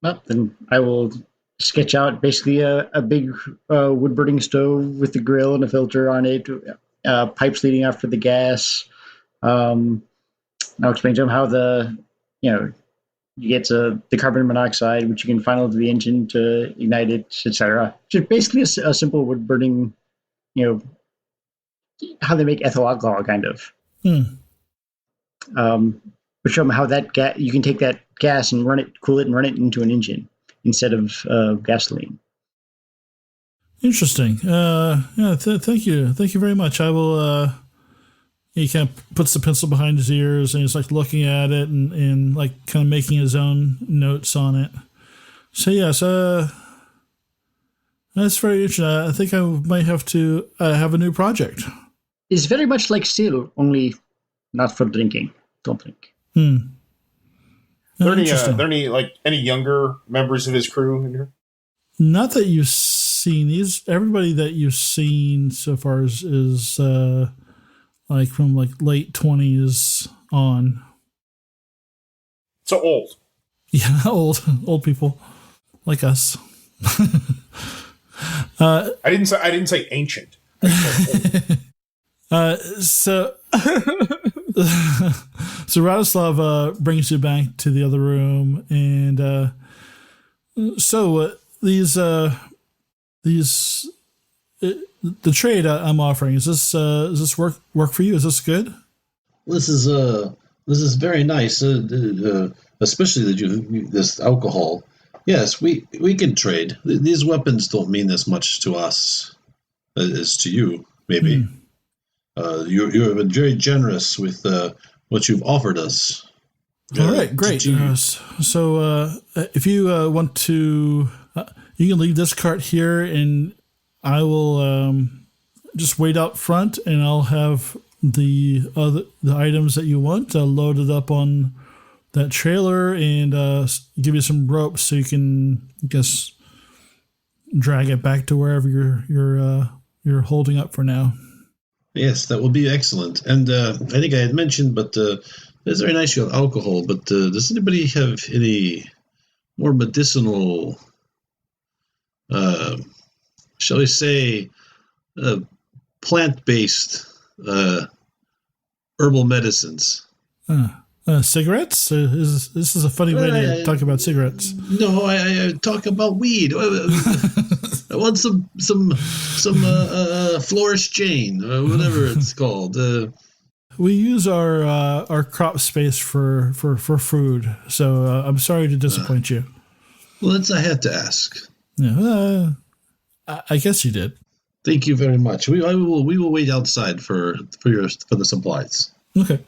Well, then I will sketch out basically a big wood burning stove with a grill and a filter on it, pipes leading out for the gas. I'll explain to him how you get the carbon monoxide, which you can funnel to the engine to ignite it, etc. Just basically a simple wood burning, how they make ethyl alcohol, kind of. But show them how that you can take that gas and cool it and run it into an engine instead of gasoline. Interesting. Thank you very much. I will. He kind of puts the pencil behind his ears and he's like looking at it and like kind of making his own notes on it. So yes, that's very interesting. I think I might have to have a new project. It's very much like Seal, only not for drinking. Don't drink. Are there any younger members of his crew in here? Not that you've seen. Everybody that you've seen so far is like from like late 20s on. So old. Yeah, old people like us. I didn't say ancient. So Radislov brings you back to the other room, and these the trade I'm offering, is this work for you? Is this good? This is very nice, especially that this alcohol. Yes, we can trade. These weapons don't mean as much to us as to you, maybe. You have been very generous with what you've offered us. All right, great. So if you want to, you can leave this cart here, and I will just wait out front, and I'll have the items that you want loaded up on that trailer, and give you some rope so you can, I guess, drag it back to wherever you're holding up for now. Yes, that will be excellent. And I think I had mentioned, but it's very nice you have alcohol, but does anybody have any more medicinal, shall we say, plant-based herbal medicines? Cigarettes? This is a funny way to talk about cigarettes. No, I talk about weed. I want some Florist Jane, or whatever it's called. We use our crop space for food, so I'm sorry to disappoint you. Well, I had to ask. Yeah, I guess you did. Thank you very much. We will wait outside for the supplies. Okay.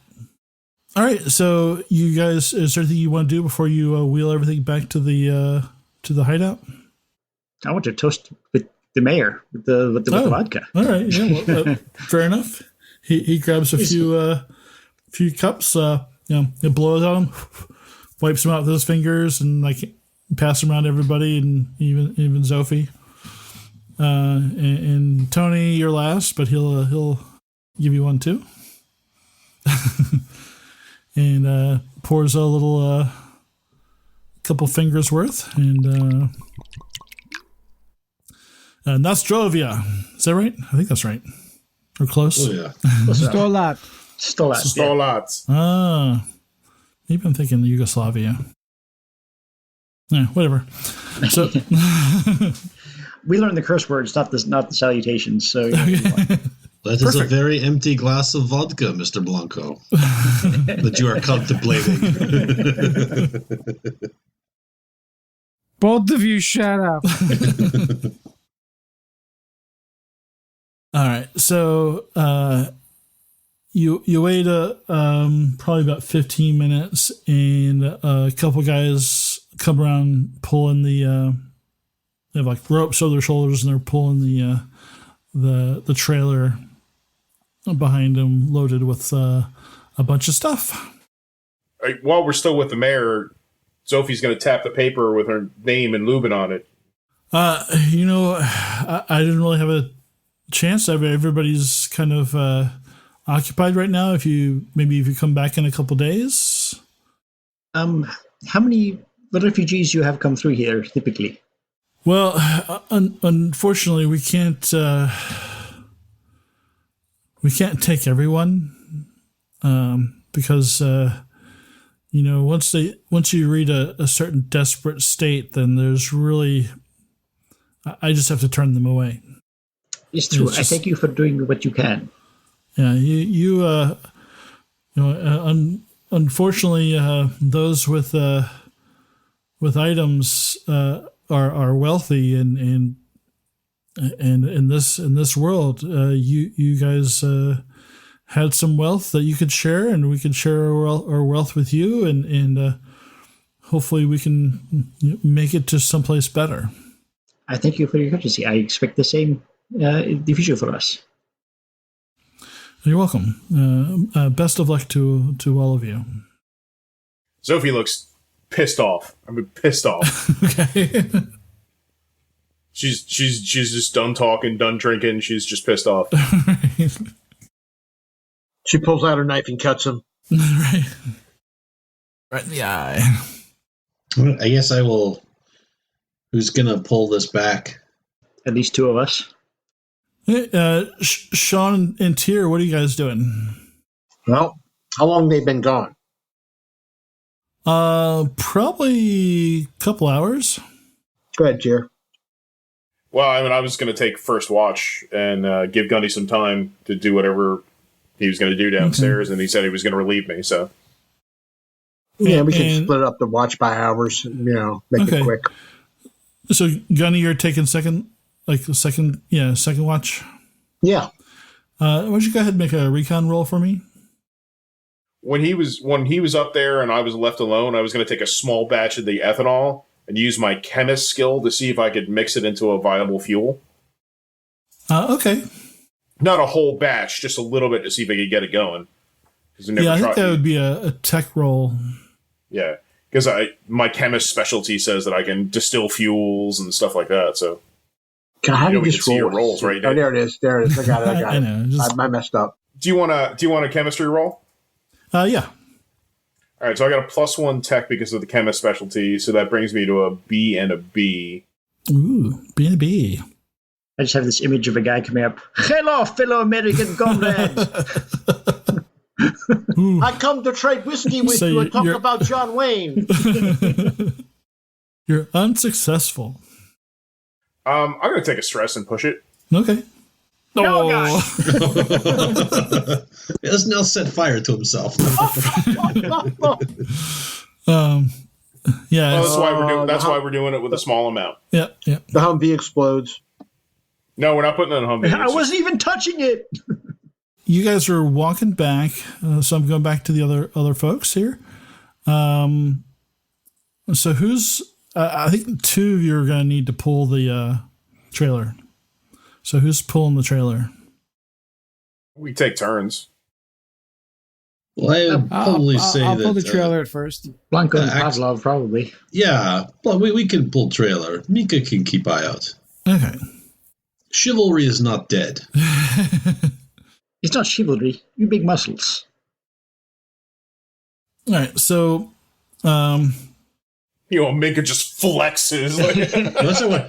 All right. So you guys, is there anything you want to do before you wheel everything back to the hideout? I want to toast with the mayor with the vodka. All right. Yeah. Well, fair enough. He grabs a few cups. He blows on them, wipes them out with his fingers, and like pass them around to everybody, and even Zofie. And Tony, you're last, but he'll give you one too. And pours a little couple fingers worth, and Nostrovia. Is that right? I think that's right. Or close. Oh, yeah. Stolat. Ah, maybe I'm thinking Yugoslavia. Yeah, whatever. So we learned the curse words, not the salutations. So that is a very empty glass of vodka, Mr. Blanco, that you are contemplating. Both of you shut up. All right, so you wait probably about 15 minutes, and a couple guys come around pulling they have like ropes over their shoulders, and they're pulling the trailer behind them, loaded with a bunch of stuff. While we're still with the mayor, Zofie's going to tap the paper with her name and Lubin on it. I didn't really have a chance. Everybody's kind of occupied right now. If you come back in a couple days. How many refugees you have come through here typically? Well, unfortunately, we can't take everyone because once you reach a certain desperate state, then there's really I just have to turn them away. It's true. I thank you for doing what you can. Yeah, unfortunately, those with items are wealthy, and in this world, you guys had some wealth that you could share, and we could share our wealth with you, and hopefully we can make it to someplace better. I thank you for your courtesy. I expect the same in the future for us. You're welcome. Best of luck to all of you. Zofie looks pissed off. Pissed off. Okay. She's just done talking, done drinking. She's just pissed off. She pulls out her knife and cuts him. Right in the eye. I guess I will. Who's gonna pull this back? At least two of us. Hey, Sean and Tyr, what are you guys doing? Well, how long they been gone? Probably a couple hours. Go ahead, Tyr. Well, I was going to take first watch and give Gunny some time to do whatever he was going to do downstairs, and he said he was going to relieve me. So, yeah, we can split up the watch by hours. Make it quick. So, Gunny, you're taking second watch. Yeah. Why don't you go ahead and make a recon roll for me? When he was up there and I was left alone, I was going to take a small batch of the ethanol and use my chemist skill to see if I could mix it into a viable fuel. Okay. Not a whole batch, just a little bit to see if I could get it going. I think that would be a tech roll. Yeah, because my chemist specialty says that I can distill fuels and stuff like that. So, God, how do you just roll your rolls right there? Oh, there it is. I got it. I know. I messed up. Do you want a chemistry roll? Yeah. All right, so I got a +1 tech because of the chemist specialty, so that brings me to a B and a B. Ooh, B and a B. I just have this image of a guy coming up. Hello, fellow American comrades. I come to trade whiskey with you and talk about John Wayne. You're unsuccessful. I'm going to take a stress and push it. Okay. Oh, gosh. He doesn't now set fire to himself. Yeah. Well, that's why we're doing it with a small amount. Yeah. The Humvee explodes. No, we're not putting it in a Humvee. I wasn't even touching it. You guys are walking back, so I'm going back to the other folks here. So who's? I think two of you are going to need to pull the trailer. So who's pulling the trailer? We take turns. Well, I would probably say I'll that pull the trailer at first. Blanco and Pavlov, probably. Yeah, well, we can pull trailer. Minka can keep eye out. Okay. Chivalry is not dead. It's not chivalry. You big muscles. All right. So, Minka just flexes.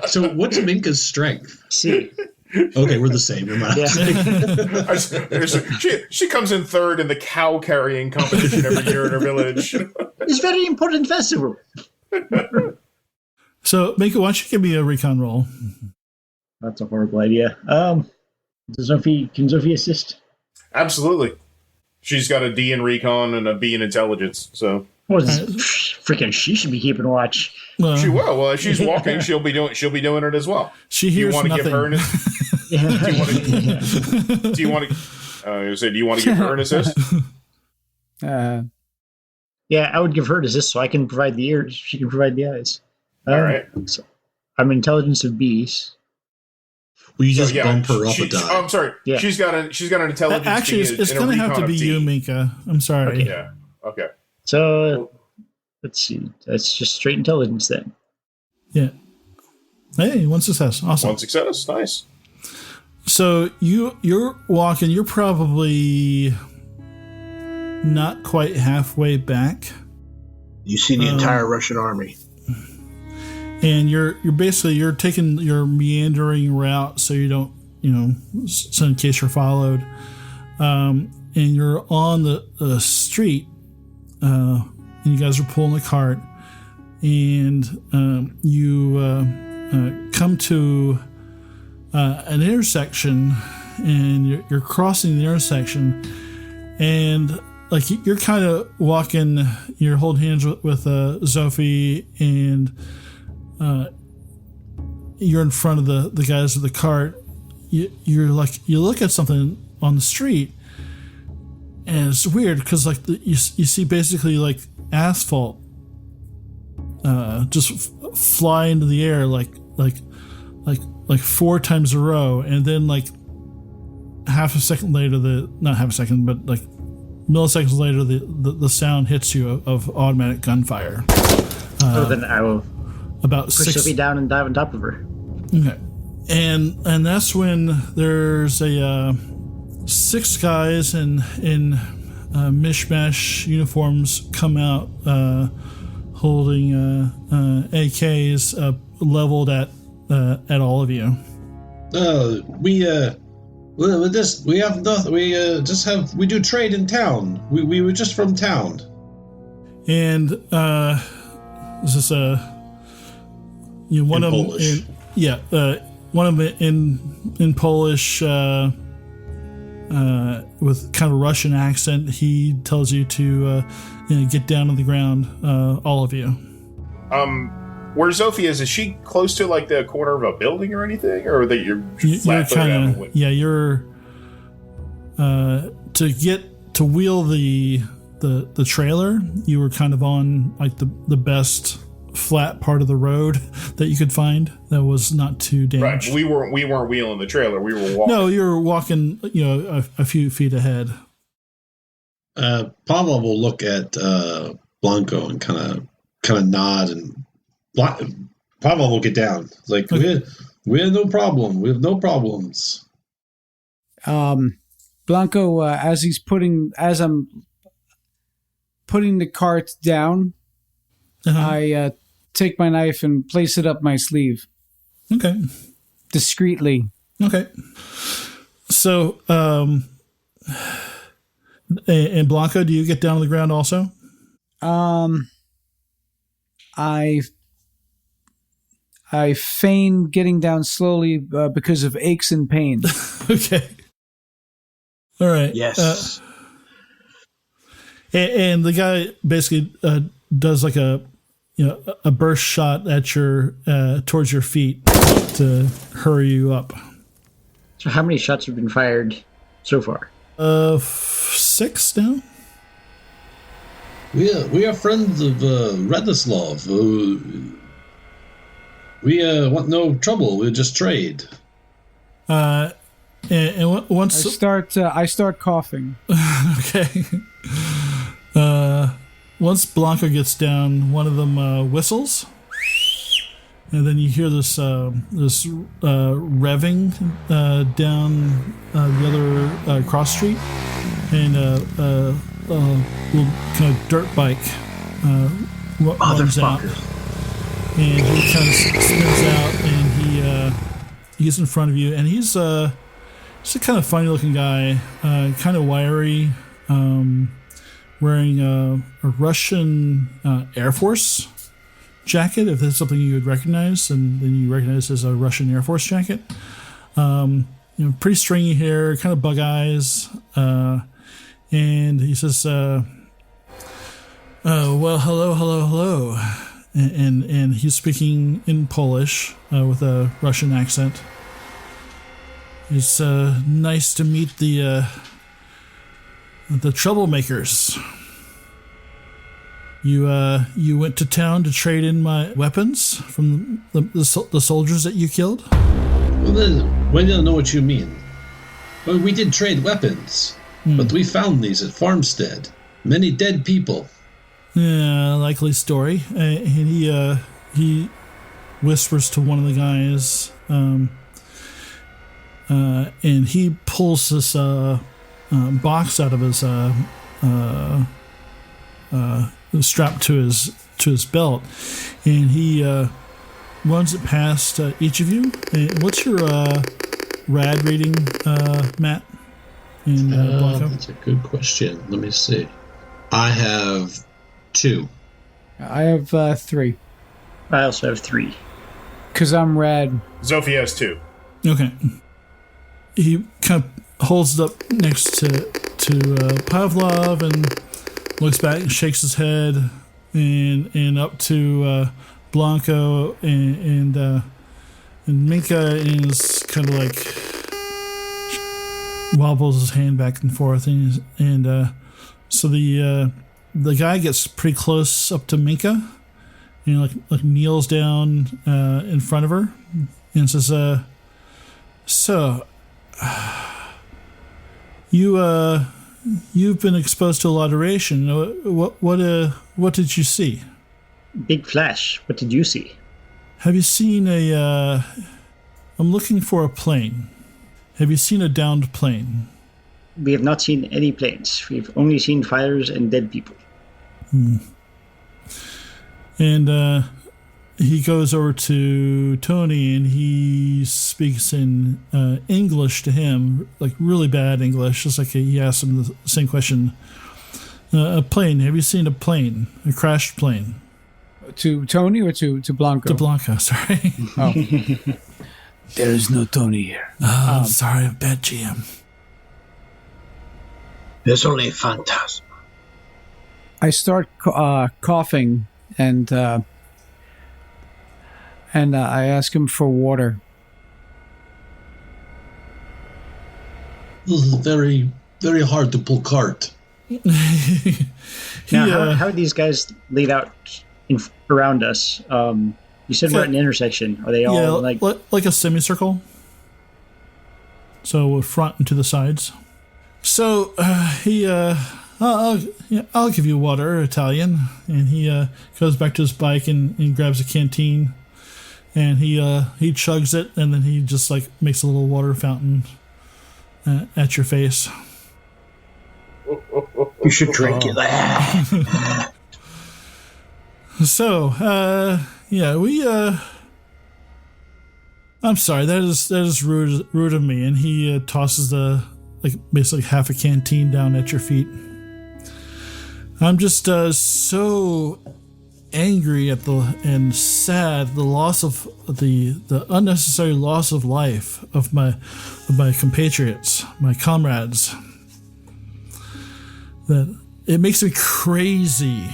So what's Minka's strength? See. Okay, we're the same. You're not. Yeah. She comes in third in the cow carrying competition every year in her village. It's a very important festival. So, Minka, why don't you give me a recon roll? That's a horrible idea. Can Zofie assist? Absolutely. She's got a D in recon and a B in intelligence. So, freaking, she should be keeping watch. she will. Well, if she's walking, she'll be doing it as well. She hears nothing. Give her do you want to give her an assist? Yeah, I would give her an assist so I can provide the ears. She can provide the eyes. All right. So I'm intelligence of Bs. We just bump her up a die. I'm sorry. Yeah. She's got an intelligence. Actually, it's going to have to be you, Minka. I'm sorry. Okay. Yeah. Okay. So let's see. That's just straight intelligence then. Yeah. Hey, one success. Awesome. One success. Nice. So you're walking. You're probably not quite halfway back, You see the entire Russian army. and you're taking your meandering route, so you don't so in case you're followed. And you're on the street, and you guys are pulling the cart, and you come to an intersection, and you're crossing the intersection, and like you're kind of walking, you're holding hands with Zofie, and you're in front of the guys with the cart. You look at something on the street, and it's weird because like you see basically like asphalt just fly into the air like 4 times a row, and then like half a second later, not half a second, but like milliseconds later, the sound hits you of automatic gunfire. So then I will About push 6. Sophie down and dive on top of her. Okay, and that's when there's a 6 guys in mishmash uniforms come out, holding AKs leveled at all of you. We have nothing. We do trade in town. We were just from town. And this is one In of Polish. them one of them in Polish with kind of a Russian accent. He tells you to get down on the ground, all of you. Where Zofie is she close to like the corner of a building or anything, or that you're You're kind of you're to wheel the trailer. You were kind of on like the best flat part of the road that you could find that was not too damaged. Right, we weren't wheeling the trailer. We were walking. No, you were walking. A few feet ahead. Pavlov will look at Blanco and kind of nod, and Pavlov will get down. It's like we have no problem. We have no problems. Blanco, as I'm putting the cart down, I take my knife and place it up my sleeve. Okay. Discreetly. Okay. So, and Blanco, do you get down on the ground also? I feign getting down slowly because of aches and pains. Okay. All right. Yes. And the guy basically does like a burst shot at your towards your feet to hurry you up. So how many shots have been fired so far? 6 now. We are friends of Radislov. We want no trouble. We just trade. And once I start coughing. okay. Once Blanco gets down, one of them whistles, and then you hear this revving down the other cross street, and a little kind of dirt bike runs out, and he kind of spins out, and he's in front of you, and he's a kind of funny looking guy, kind of wiry. Wearing a Russian Air Force jacket, if that's something you would recognize, and then you recognize as a Russian Air Force jacket. Pretty stringy hair, kind of bug eyes, and he says, "Well, hello," and he's speaking in Polish with a Russian accent. It's nice to meet the troublemakers. You went to town to trade in my weapons from the soldiers that you killed? Well, then, we don't know what you mean. Well, we did trade weapons, but we found these at Farmstead. Many dead people. Yeah, likely story. And he whispers to one of the guys, and he pulls this box out of his strap to his belt, and he runs it past each of you. What's your rad rating, Matt? And Blanco? That's a good question. Let me see. I have 2. I have 3. I also have 3. Because I'm rad. Zofie has 2. Okay. He kind of holds it up next to Pavlov and looks back and shakes his head and up to Blanco and Minka, and is kind of like wobbles his hand back and forth, and so the guy gets pretty close up to Minka, and like kneels down in front of her and says, "So, you've been exposed to a lot of radiation. What did you see?" Big flash. What did you see? Have you seen I'm looking for a plane. Have you seen a downed plane? We have not seen any planes. We've only seen fires and dead people. And he goes over to Tony and he speaks in English to him, like really bad English, just like he asked him the same question. A plane. Have you seen a plane? A crashed plane? To Tony or to Blanco? To Blanco, sorry. Oh. There is no Tony here. I'm sorry, bad GM. There's only a phantasm. I start coughing and I ask him for water. This is very, very hard to pull cart. Now, how are these guys laid out around us? You said we're at an intersection. Are they all like a semicircle? So front and to the sides. So I'll give you water, Italian. And he goes back to his bike and grabs a canteen, and he chugs it, and then he just like makes a little water fountain at your face. You should drink it. So, we I'm sorry, that is rude of me. And he tosses basically half a canteen down at your feet. I'm just so angry and sad the loss of the unnecessary loss of life of my compatriots, my comrades. That it makes me crazy.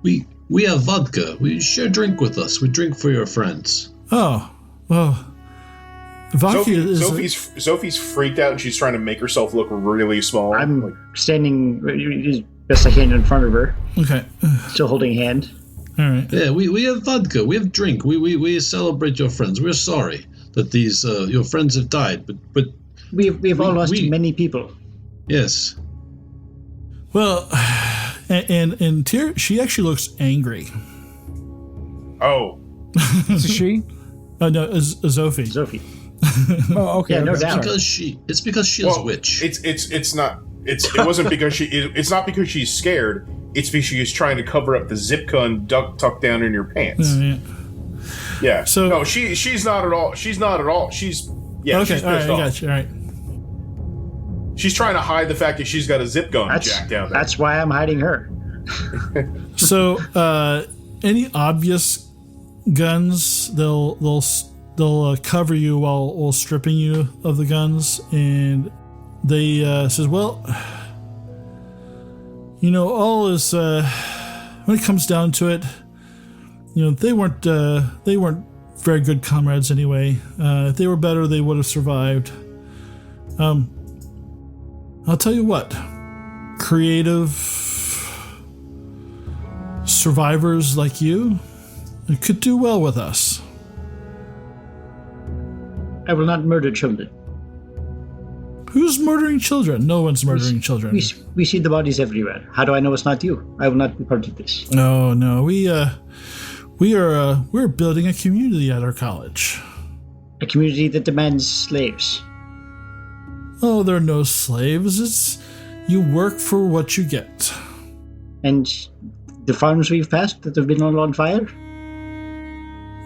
We have vodka. We share drink with us. We drink for your friends. Oh, well. Vodka Zofie's freaked out and she's trying to make herself look really small. I'm standing as best I can in front of her. Okay. Still holding hand. All right. Yeah, we have vodka. We have drink. We celebrate your friends. We're sorry that these your friends have died, but we've all lost many people. Yes. Well, and Tyr, she actually looks angry. Oh. It's a she? No, Zofie. Zofie. Oh, okay. Yeah, no doubt. It's because she is a witch. It's not because she's scared. It's because she's trying to cover up the zip gun tucked down in your pants. Yeah. So no, she's not at all. She's not at all. She's okay. She's All right, pissed I off. got you. All right. She's trying to hide the fact that she's got a zip gun jacked down there. That's why I'm hiding her. So, any obvious guns, they'll cover you while stripping you of the guns, and they says, well, all is when it comes down to it, they weren't very good comrades anyway. If they were better, they would have survived. I'll tell you what, creative survivors like you could do well with us. I will not murder children. Who's murdering children? No one's murdering children. We see the bodies everywhere. How do I know it's not you? I will not be part of this. No, we we're building a community at our college. A community that demands slaves. Oh, there are no slaves. It's you work for what you get. And the farms we've passed that have been all on fire?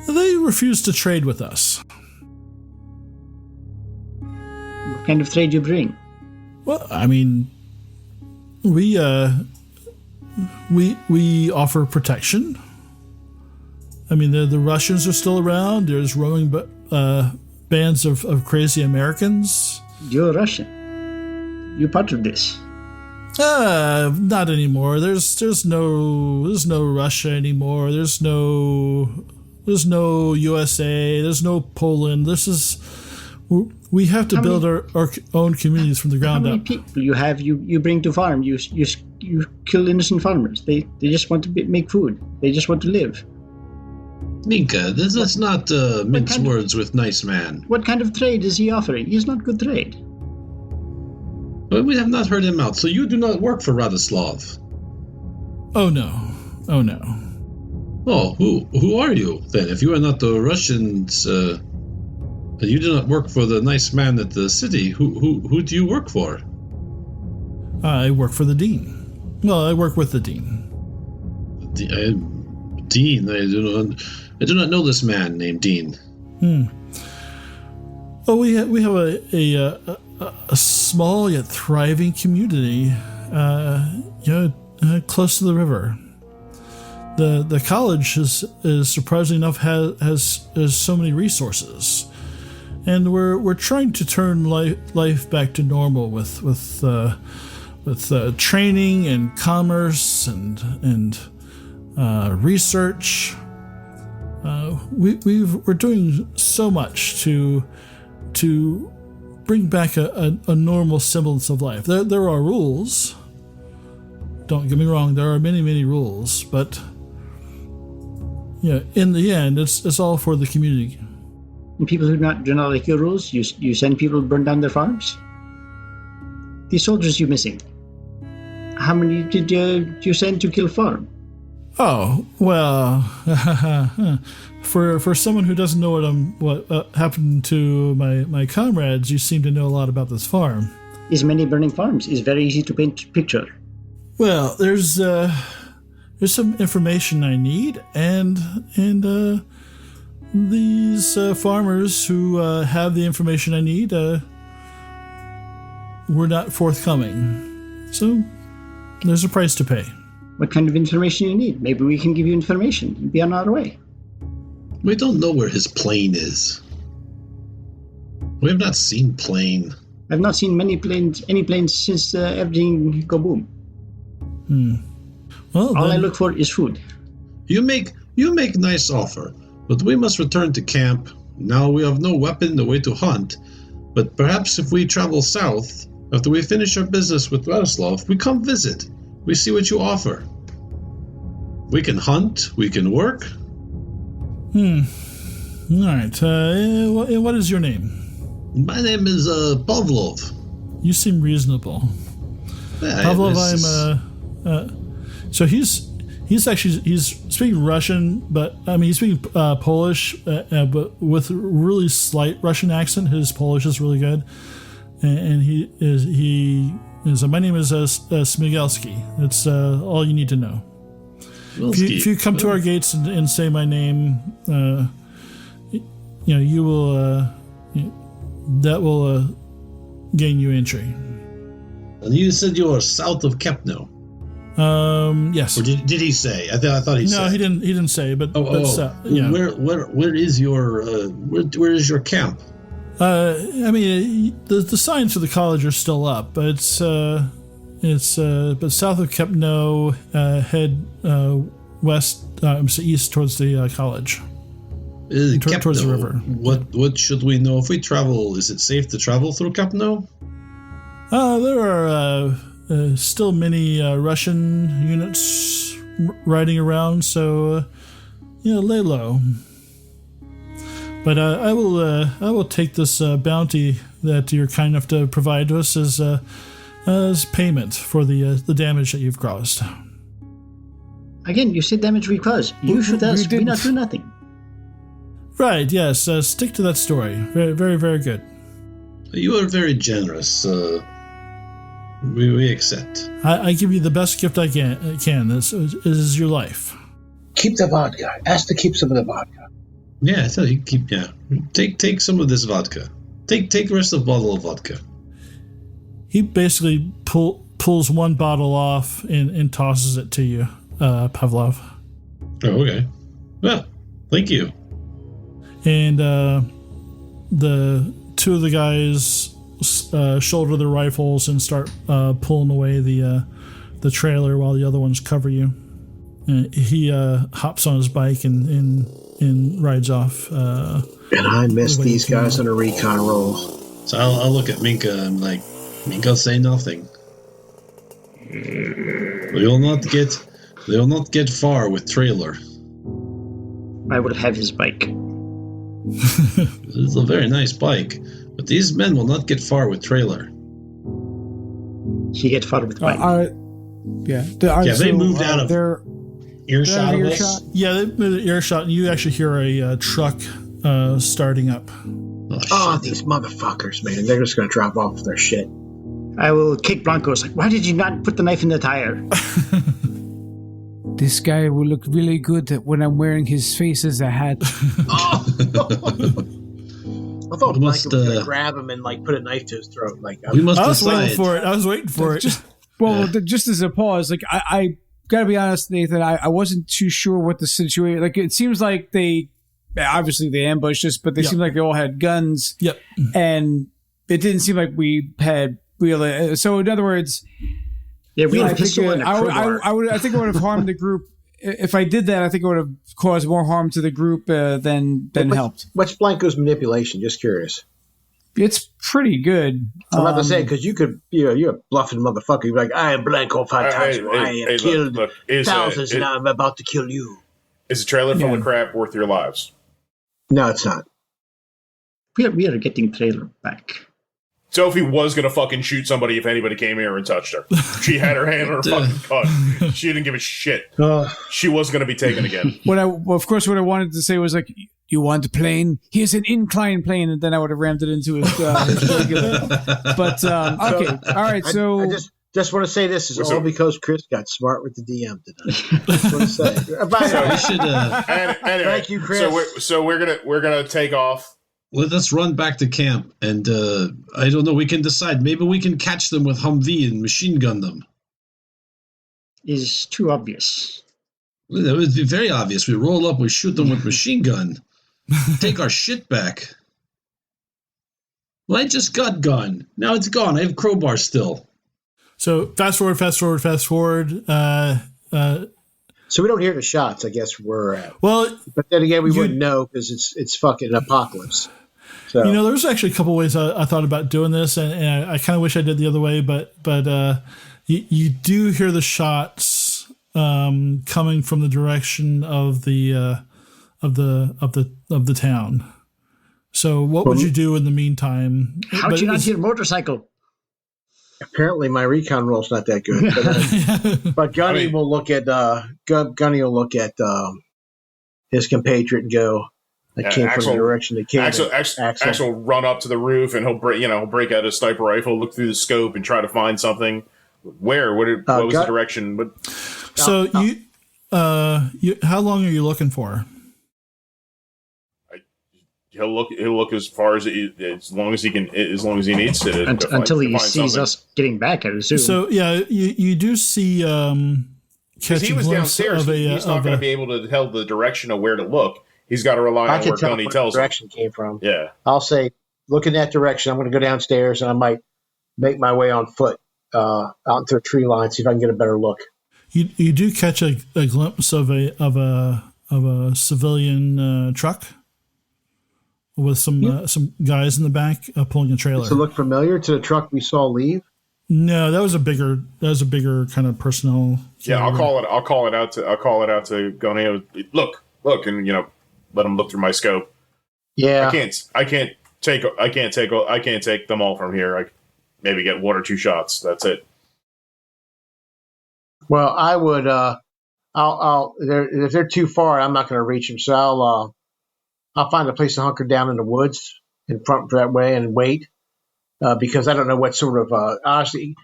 They refuse to trade with us. What kind of trade you bring? Well, I mean, we offer protection. I mean, the Russians are still around. There's roaming bands of crazy Americans. You're Russian. You're part of this. Not anymore. There's no Russia anymore. There's no USA. There's no Poland. We have to build our own communities from the ground up. How many people you have? You bring to farm. You kill innocent farmers. They just want to make food. They just want to live. Minka, let's not mince words with nice man. What kind of trade is he offering? He's not good trade. But we have not heard him out. So you do not work for Radislov. Oh no. Oh, who are you then? If you are not the Russians, you do not work for the nice man at the city. Who do you work for? I work for the dean. Well, I work with the dean. Dean, I do not know this man named Dean. Oh, we have a small yet thriving community, close to the river. The college is surprisingly enough has so many resources, and we're trying to turn life back to normal with training and commerce and research. We're doing so much to bring back a normal semblance of life. There are rules. Don't get me wrong. There are many rules, but in the end, it's all for the community. And people who do not like your rules, you send people to burn down their farms. These soldiers you're missing. How many did you send to kill farm? Oh well, for someone who doesn't know what happened to my comrades, you seem to know a lot about this farm. Is many burning farms is very easy to paint picture. Well, there's some information I need, and these farmers who have the information I need were not forthcoming. So there's a price to pay. What kind of information you need? Maybe we can give you information and be on our way. We don't know where his plane is. We have not seen plane. I've not seen any planes since everything go boom. Well, all I look for is food. You make nice offer, but we must return to camp. Now we have no weapon, no way to hunt. But perhaps if we travel south, after we finish our business with Radislov, we come visit. We see what you offer. We can hunt. We can work. All right. What is your name? My name is Pavlov. You seem reasonable. Pavlov, so he's speaking Russian, but I mean he's speaking Polish, but with a really slight Russian accent. His Polish is really good, and he is. My name is Smigelski. That's all you need to know. If you come to our gates and say my name, you will. That will gain you entry. And you said you were south of Kepno. Yes. Or did he say? I thought he said. No, he didn't. He didn't say. But yeah. Where is your where is your camp? I mean, the signs for the college are still up, but but south of Kepno, head east towards the college. Towards the river. What should we know if we travel? Is it safe to travel through Kepno? There are still many Russian units riding around, so lay low. But I will take this bounty that you're kind enough to provide to us as payment for the damage that you've caused. Again, you say damage we cause. You shoot us, we not do nothing. Right, yes. Stick to that story. Very, very, very good. You are very generous. We accept. I give you the best gift I can. This is your life. Keep the vodka. Ask to keep some of the vodka. Yeah, so you keep. Yeah, take some of this vodka. Take the rest of the bottle of vodka. He basically pulls one bottle off and tosses it to you, Pavlov. Oh, okay. Well, thank you. And the two of the guys shoulder their rifles and start pulling away the trailer while the other ones cover you. He hops on his bike and rides off. And I miss these guys on a recon roll. So I'll look at Minka and I'm like, Minka, say nothing. We will not get far with trailer. I will have his bike. It's a very nice bike, but these men will not get far with trailer. He gets far with bike. They moved out of their earshot of us. Yeah, they moved earshot, and you actually hear a truck starting up. Oh, these motherfuckers, man. They're just going to drop off their shit. I will kick Blanco. It's like, why did you not put the knife in the tire? This guy will look really good when I'm wearing his face as a hat. Oh. I thought Blanco was going to grab him and put a knife to his throat. We must I was decide. waiting for it. Just as a pause, I gotta be honest, Nathan, I wasn't too sure what the situation. It seems like they ambushed us, but they seemed like they all had guns. Yep. And it didn't seem like we had real. So in other words. Yeah, we had a pistol and a crowbar. I think I would have harmed the group. If I did that, I think it would have caused more harm to the group than helped. What's Blanco's manipulation? Just curious. It's pretty good. I'm about to say, because you could, you're a bluffing motherfucker. You'd be like, I am Blanco Fantasma. I have killed thousands, and now I'm about to kill you. Is a trailer full of crap worth your lives? No, it's not. We are getting trailer back. Sophie was going to fucking shoot somebody if anybody came here and touched her. She had her hand on her fucking gun. She didn't give a shit. She was going to be taken again. What I wanted to say was you want a plane? Here's an inclined plane, and then I would have rammed it into his regular. But okay, all right. So I just want to say this is all because Chris got smart with the DM tonight. Just want to say. Anyway, thank you, Chris. So we're gonna take off. Let us run back to camp, and I don't know. We can decide. Maybe we can catch them with Humvee and machine gun them. Is too obvious. Well, that would be very obvious. We roll up, we shoot them with machine gun, take our shit back. Well, I just got gun. Now it's gone. I have crowbar still. So fast forward. So we don't hear the shots, I guess, where we're at. Well, but then again, we wouldn't know because it's fucking apocalypse. So there's actually a couple ways I thought about doing this, and I kind of wish I did the other way, but you do hear the shots coming from the direction of the town. So what would you do in the meantime? How'd you not hear motorcycle? Apparently, my recon roll's not that good. But Gunny will look at his compatriot and go, "That came from the direction they came." Axel will run up to the roof and he'll break out his sniper rifle, look through the scope, and try to find something. Where? What was the direction? You how long are you looking for? He'll look as far as long as he can, as long as he needs to. Until he sees us getting back, I assume. So yeah, you do see. Because he was downstairs, he's not going to be able to tell the direction of where to look. He's got to rely on where Gunny tells him. Direction came from. Yeah, I'll say, look in that direction. I'm going to go downstairs, and I might make my way on foot out into a tree line, see if I can get a better look. You do catch a glimpse of a civilian truck with some guys in the back pulling a trailer. Does it look familiar to the truck we saw leave? No, that was a bigger kind of personnel. Yeah, I'll call it out to Gunny. Look, and let him look through my scope. Yeah, I can't take them all from here. I maybe get one or two shots. That's it. Well, I would If they're too far, I'm not going to reach them. So I'll find a place to hunker down in the woods in front that way and wait because I don't know what sort of honestly.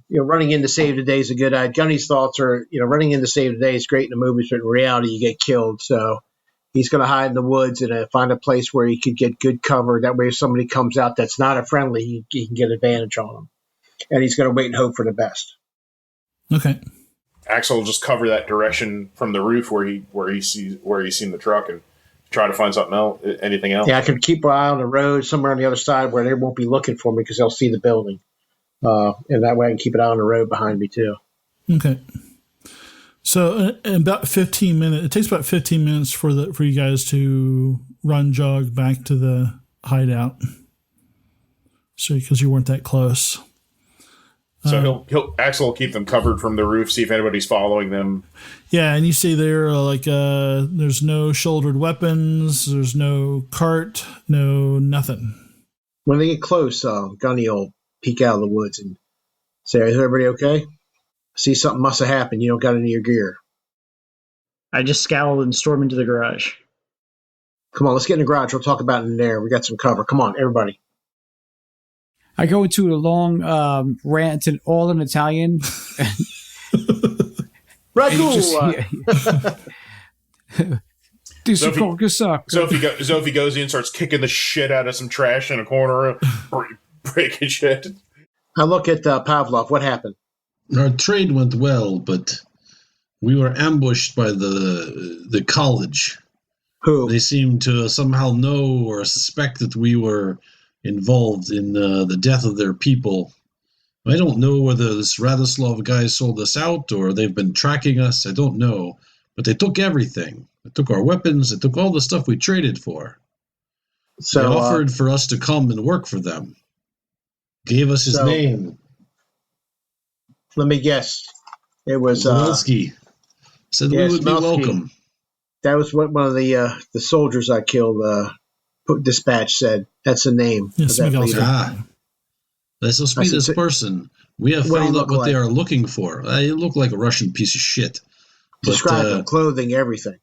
Running in to save the day is a good idea. Gunny's thoughts are, running in to save the day is great in the movies, but in reality, you get killed. So he's going to hide in the woods and find a place where he could get good cover. That way, if somebody comes out that's not a friendly, he can get advantage on them. And he's going to wait and hope for the best. Okay. Axel will just cover that direction from the roof where he's seen the truck and try to find something else, anything else. Yeah, I can keep an eye on the road somewhere on the other side where they won't be looking for me because they'll see the building. And that way I can keep it out on the road behind me too. Okay. So in about 15 minutes, it takes about 15 minutes for you guys to jog back to the hideout. So because you weren't that close. So Axel will keep them covered from the roof, see if anybody's following them. Yeah, and you see there there's no shouldered weapons, there's no cart, no nothing. When they get close, Gunny will peek out of the woods and say, "Is everybody okay? See, something must have happened. You don't got any of your gear." I just scowl and storm into the garage. Come on, let's get in the garage. We'll talk about it in there. We got some cover. Come on, everybody. I go into a long rant all in Italian. Zofie goes in, starts kicking the shit out of some trash in a corner, breaking shit. I look at Pavlov. What happened? Our trade went well, but we were ambushed by the college. Who? They seemed to somehow know or suspect that we were involved in the death of their people. I don't know whether this Radislov guy sold us out or they've been tracking us. I don't know. But they took everything. They took our weapons. They took all the stuff we traded for. So they offered for us to come and work for them. Gave us his name. Let me guess. It was Smelsky. Said we would be welcome. That was what one of the soldiers I killed dispatch said. That's the name. Yes, of that leader. Let's just be this person. We have found out what they are looking for. You look like a Russian piece of shit. Describe them, clothing, everything.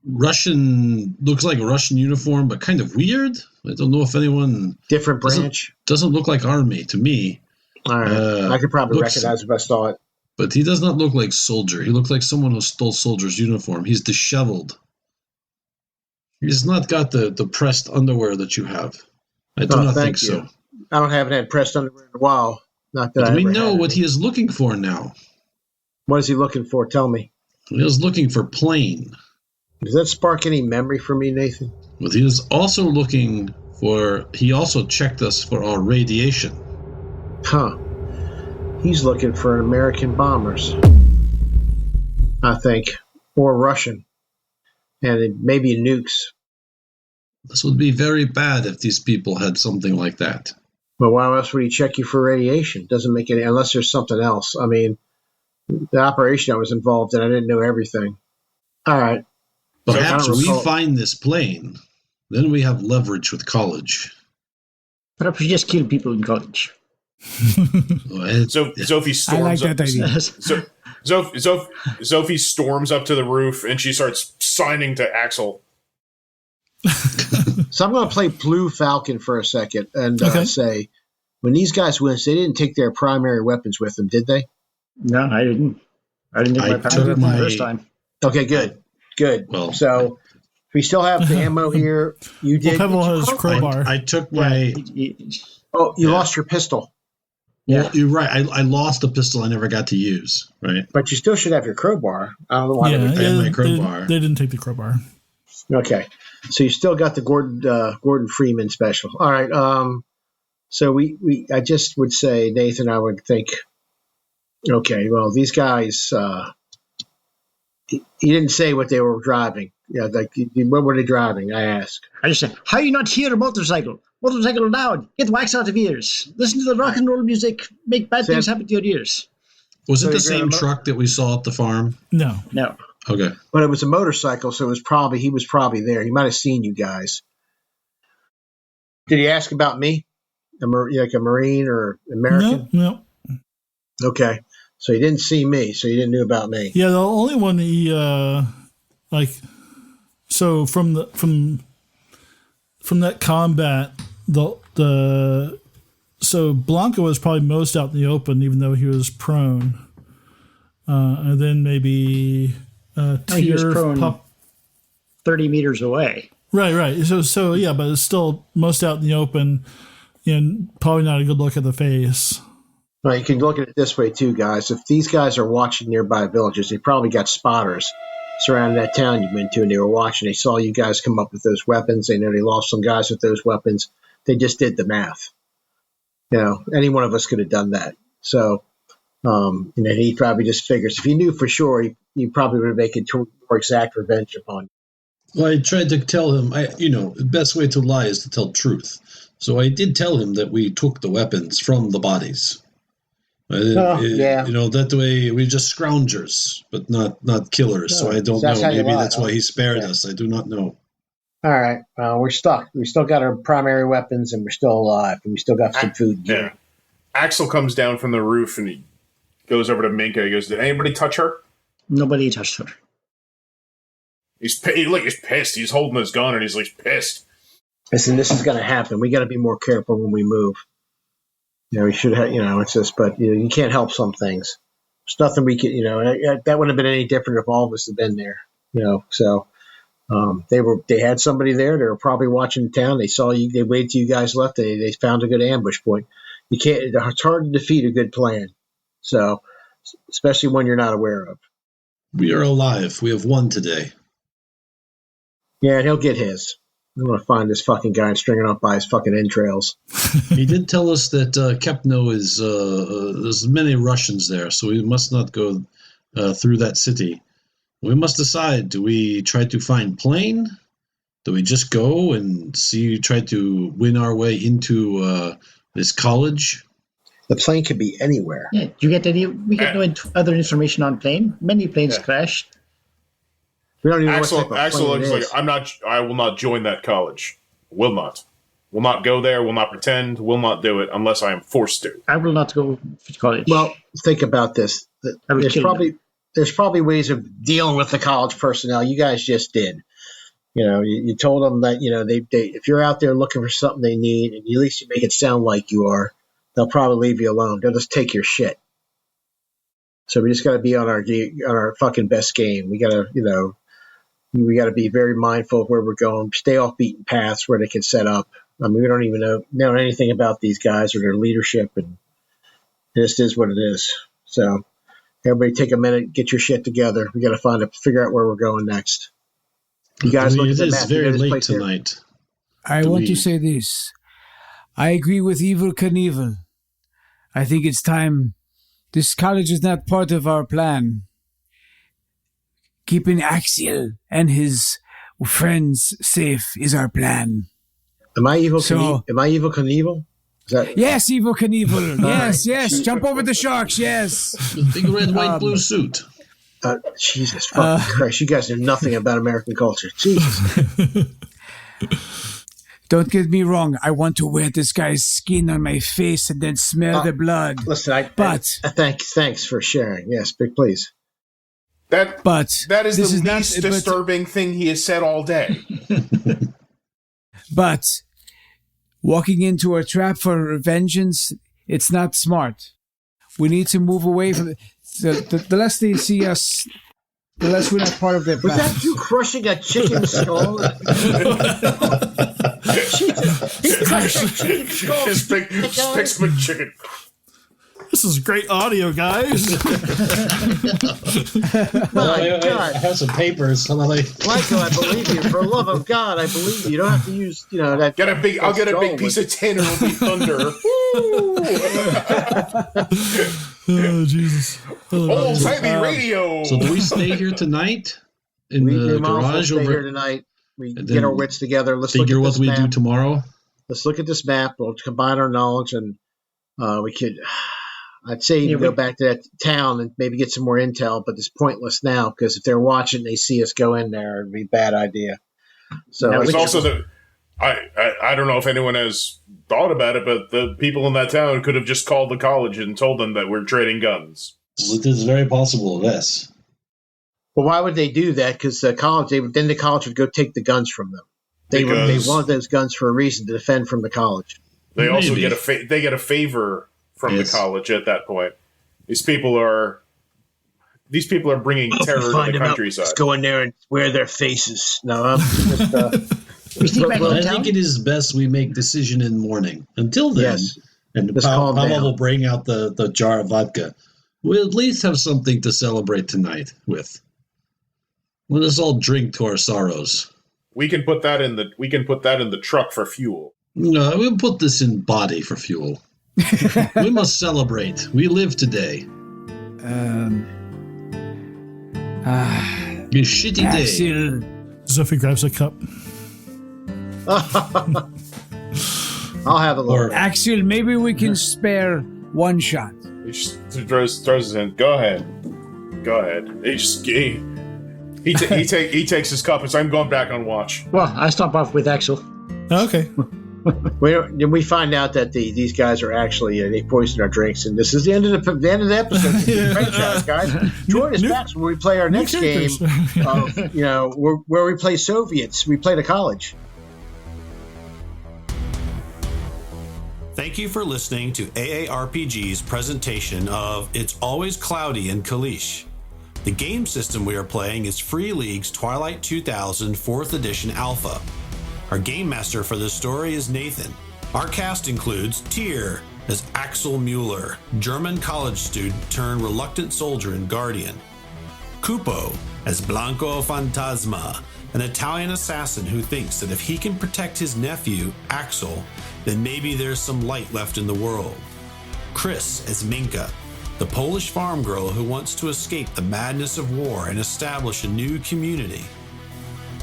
Russian, looks like a Russian uniform, but kind of weird. I don't know if anyone... Different branch? Doesn't look like army to me. All right. I could probably recognize if I saw it. But he does not look like soldier. He looks like someone who stole soldier's uniform. He's disheveled. He's not got the pressed underwear that you have. I do not think so. I haven't had pressed underwear in a while. Not that we know what he is looking for now. What is he looking for? Tell me. He is looking for plane. Does that spark any memory for me, Nathan? But he is also looking for... He also checked us for our radiation. Huh. He's looking for American bombers, I think. Or Russian. And maybe nukes. This would be very bad if these people had something like that. But why else would he check you for radiation? Doesn't make any... Unless there's something else. I mean... The operation I was involved in, I didn't know everything. All right. Perhaps we find this plane, then we have leverage with college. Perhaps we just kill people in college. Zofie storms. I like that idea. Zofie storms up to the roof and she starts signing to Axel. So I'm going to play Blue Falcon for a second and say, when these guys went, they didn't take their primary weapons with them, did they? No, I didn't. I didn't take my power the first time. Okay, good. Well, so we still have the ammo here. You did. Well, Pebble has crowbar. I took my... Oh, you lost your pistol. Yeah, well, you're right. I lost the pistol I never got to use, right? But you still should have your crowbar. I don't know why. I had my crowbar. They didn't take the crowbar. Okay. So you still got the Gordon Freeman special. All right. So I just would say, Nathan, I would think... Okay, well, these guys, he didn't say what they were driving. Yeah, like, what were they driving, I asked. I just said, how you not hear a motorcycle? Motorcycle loud. Get wax out of ears. Listen to the rock and roll music. Make bad things happen to your ears. Was it the same truck that we saw at the farm? No. Okay. But it was a motorcycle, so he was probably there. He might have seen you guys. Did he ask about me? Like a Marine or American? No. Okay. So he didn't see me, so he didn't know about me. Yeah, the only one he so from that combat, so Blanco was probably most out in the open, even though he was prone, and then maybe he was prone 30 meters away. Right. So yeah, but it's still most out in the open, and probably not a good look at the face. Well, you can look at it this way too, guys. If these guys are watching nearby villages, they probably got spotters surrounding that town you went to, and they were watching. They saw you guys come up with those weapons. They know they lost some guys with those weapons. They just did the math. Any one of us could have done that. So, he probably just figures if he knew for sure, he probably would have made it more exact revenge upon you. Well, I tried to tell him, the best way to lie is to tell truth. So I did tell him that we took the weapons from the bodies. Yeah. That way we're just scroungers, but not killers. So I don't know. Maybe that's why he spared us. I do not know. All right. We're stuck. We still got our primary weapons, and we're still alive, and we still got some food. Yeah. Axel comes down from the roof, and he goes over to Minka. He goes, "Did anybody touch her?" Nobody touched her. He's pissed. He's holding his gun, and he's pissed. Listen, this is going to happen. We got to be more careful when we move. We should have, it's just, but you can't help some things. There's nothing we can, that wouldn't have been any different if all of us had been there, So they had somebody there. They were probably watching the town. They saw you. They waited till you guys left. They found a good ambush point. You can't. It's hard to defeat a good plan. So, especially one you're not aware of. We are alive. We have won today. Yeah, and he'll get his. I'm going to find this fucking guy and string it up by his fucking entrails. He did tell us that Kepno is there's many Russians there, so we must not go through that city. We must decide: do we try to find Plain? Do we just go and try to win our way into this college? The plane could be anywhere. Yeah. Do you get any? We get no other information on plane. Many planes crashed. We don't even Axel know what looks like, I will not join that college. Will not go there. Will not pretend. Will not do it unless I am forced to. I will not go to college. Well, think about this. There's probably ways of dealing with the college personnel. You guys just did. You told them that they if you're out there looking for something they need, and at least you make it sound like you are, they'll probably leave you alone. They'll just take your shit. So we just got to be on our fucking best game. We got to we got to be very mindful of where we're going. Stay off beaten paths where they can set up. I mean, we don't even know anything about these guys or their leadership, and it just is what it is. So everybody take a minute, get your shit together. We got to figure out where we're going next. You guys look at the map. It is very late tonight. I want to say this. I agree with Evel Knievel. I think it's time. This college is not part of our plan. Keeping Axel and his friends safe is our plan. Am I Evel Knievel? Yes, Evel Knievel. Yes. Jump over the sharks, yes. Big red, white, blue suit. Jesus fucking Christ. You guys know nothing about American culture. Jesus. Don't get me wrong. I want to wear this guy's skin on my face and then smell the blood. Listen, thanks for sharing. Yes, please. That is the least disturbing thing he has said all day. But walking into a trap for vengeance, it's not smart. We need to move away from it. The less they see us, the less we're not part of their plan. Was that you crushing a chicken skull? Jesus. He crushed a chicken skull. Just picks up a chicken. This is great audio, guys. I have some papers. Michael, I believe you. For the love of God, I believe you. You don't have to use, that. I'll get a big piece of tin and it'll be thunder. Oh, Jesus. Old-timey radio. So do we stay here tonight in the garage? Stay here tonight. We get our wits together. Let's figure look at what we do tomorrow. Let's look at this map. We'll combine our knowledge, and we could. I'd say you go back to that town and maybe get some more intel, but it's pointless now because if they're watching, they see us go in there. It'd be a bad idea. So it's also I don't know if anyone has thought about it, but the people in that town could have just called the college and told them that we're trading guns. It is very possible, yes. But why would they do that? Because the college would go take the guns from them. They want those guns for a reason, to defend from the college. They also Maybe. get a favor from the college at that point. These people are bringing terror to the countryside. Let's go in there and wear their faces. No, I'm just. I think it is best we make decision in morning. Until then, Yes. and Let's calm Pavel down. will bring out the jar of vodka. We'll at least have something to celebrate tonight with. Let us all drink to our sorrows. We can put that in the truck for fuel. No, we'll put this in body for fuel. We must celebrate. We live today. A shitty day. Axel, Zofie grabs a cup. I'll have a little. Or Axel, maybe we can spare one shot. He just throws his in. Go ahead. He takes his cup and says, "I'm going back on watch." Well, I stop off with Axel. Okay. We find out that these guys are actually they poisoned our drinks, and this is the end of the episode. Great job, guys! Join us back when we play our next game. Where we play Soviets. We play the college. Thank you for listening to AARPG's presentation of It's Always Cloudy in Kalisz. The game system we are playing is Free League's Twilight 2000 4th Edition Alpha. Our game master for this story is Nathan. Our cast includes Tyr as Axel Mueller, German college student turned reluctant soldier and guardian. Kupo as Blanco Fantasma, an Italian assassin who thinks that if he can protect his nephew, Axel, then maybe there's some light left in the world. Chris as Minka, the Polish farm girl who wants to escape the madness of war and establish a new community.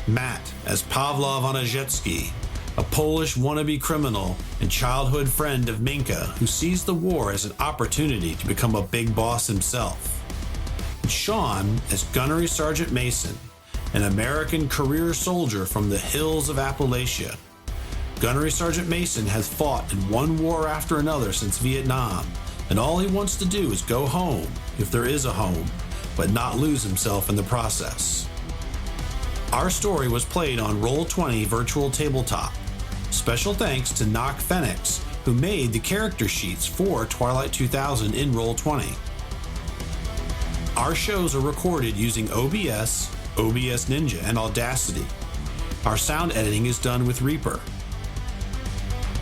Matt as Pavlov Onyszewski, a Polish wannabe criminal and childhood friend of Minka who sees the war as an opportunity to become a big boss himself. And Sean as Gunnery Sergeant Mason, an American career soldier from the hills of Appalachia. Gunnery Sergeant Mason has fought in one war after another since Vietnam, and all he wants to do is go home, if there is a home, but not lose himself in the process. Our story was played on Roll20 Virtual Tabletop. Special thanks to Nock Phoenix, who made the character sheets for Twilight 2000 in Roll20. Our shows are recorded using OBS, OBS Ninja, and Audacity. Our sound editing is done with Reaper.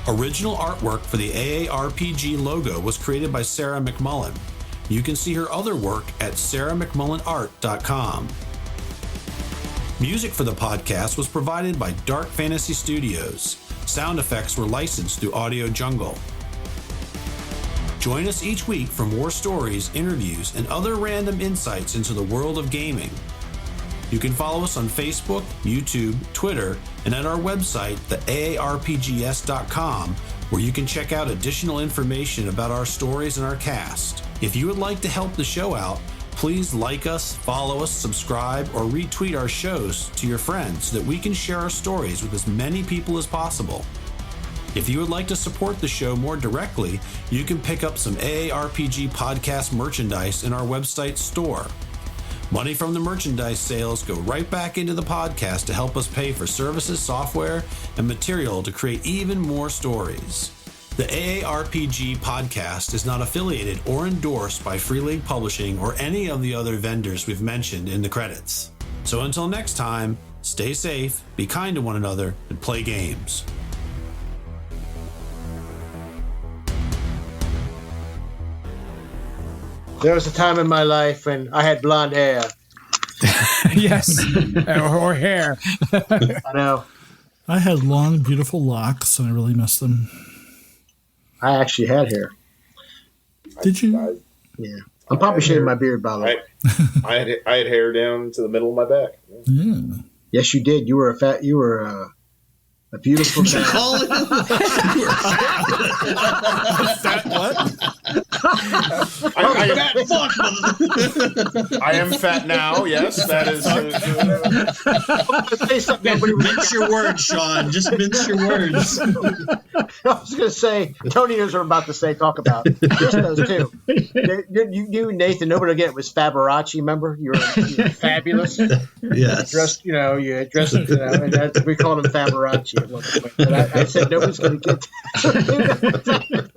Original artwork for the AARPG logo was created by Sarah McMullen. You can see her other work at sarahmcmullenart.com. Music for the podcast was provided by Dark Fantasy Studios. Sound effects were licensed through Audio Jungle. Join us each week for more stories, interviews, and other random insights into the world of gaming. You can follow us on Facebook, YouTube, Twitter, and at our website, theaarpgs.com, where you can check out additional information about our stories and our cast. If you would like to help the show out, please like us, follow us, subscribe, or retweet our shows to your friends so that we can share our stories with as many people as possible. If you would like to support the show more directly, you can pick up some AARPG podcast merchandise in our website store. Money from the merchandise sales go right back into the podcast to help us pay for services, software, and material to create even more stories. The AARPG podcast is not affiliated or endorsed by Free League Publishing or any of the other vendors we've mentioned in the credits. So until next time, stay safe, be kind to one another, and play games. There was a time in my life when I had blonde hair. Yes, or hair. I know. I had long, beautiful locks, and I really miss them. I actually had hair. Did you? Yeah. I'm probably shaving my beard, by the way. I had hair down to the middle of my back. Yeah. Yes, you did. You were a beautiful man. Call it? What? Fat fuck, I am fat now. Yes, that is. Say something nobody would- mince your words, Sean. Just mince your words. I was going to say, Tony knows what I'm about to say. Talk about. Chris knows too. You Nathan, nobody will get it was Faberace. Remember, you were fabulous. Yes. Dressed, you dressed, and we called him Faberace at one point. But I said nobody's going to get that.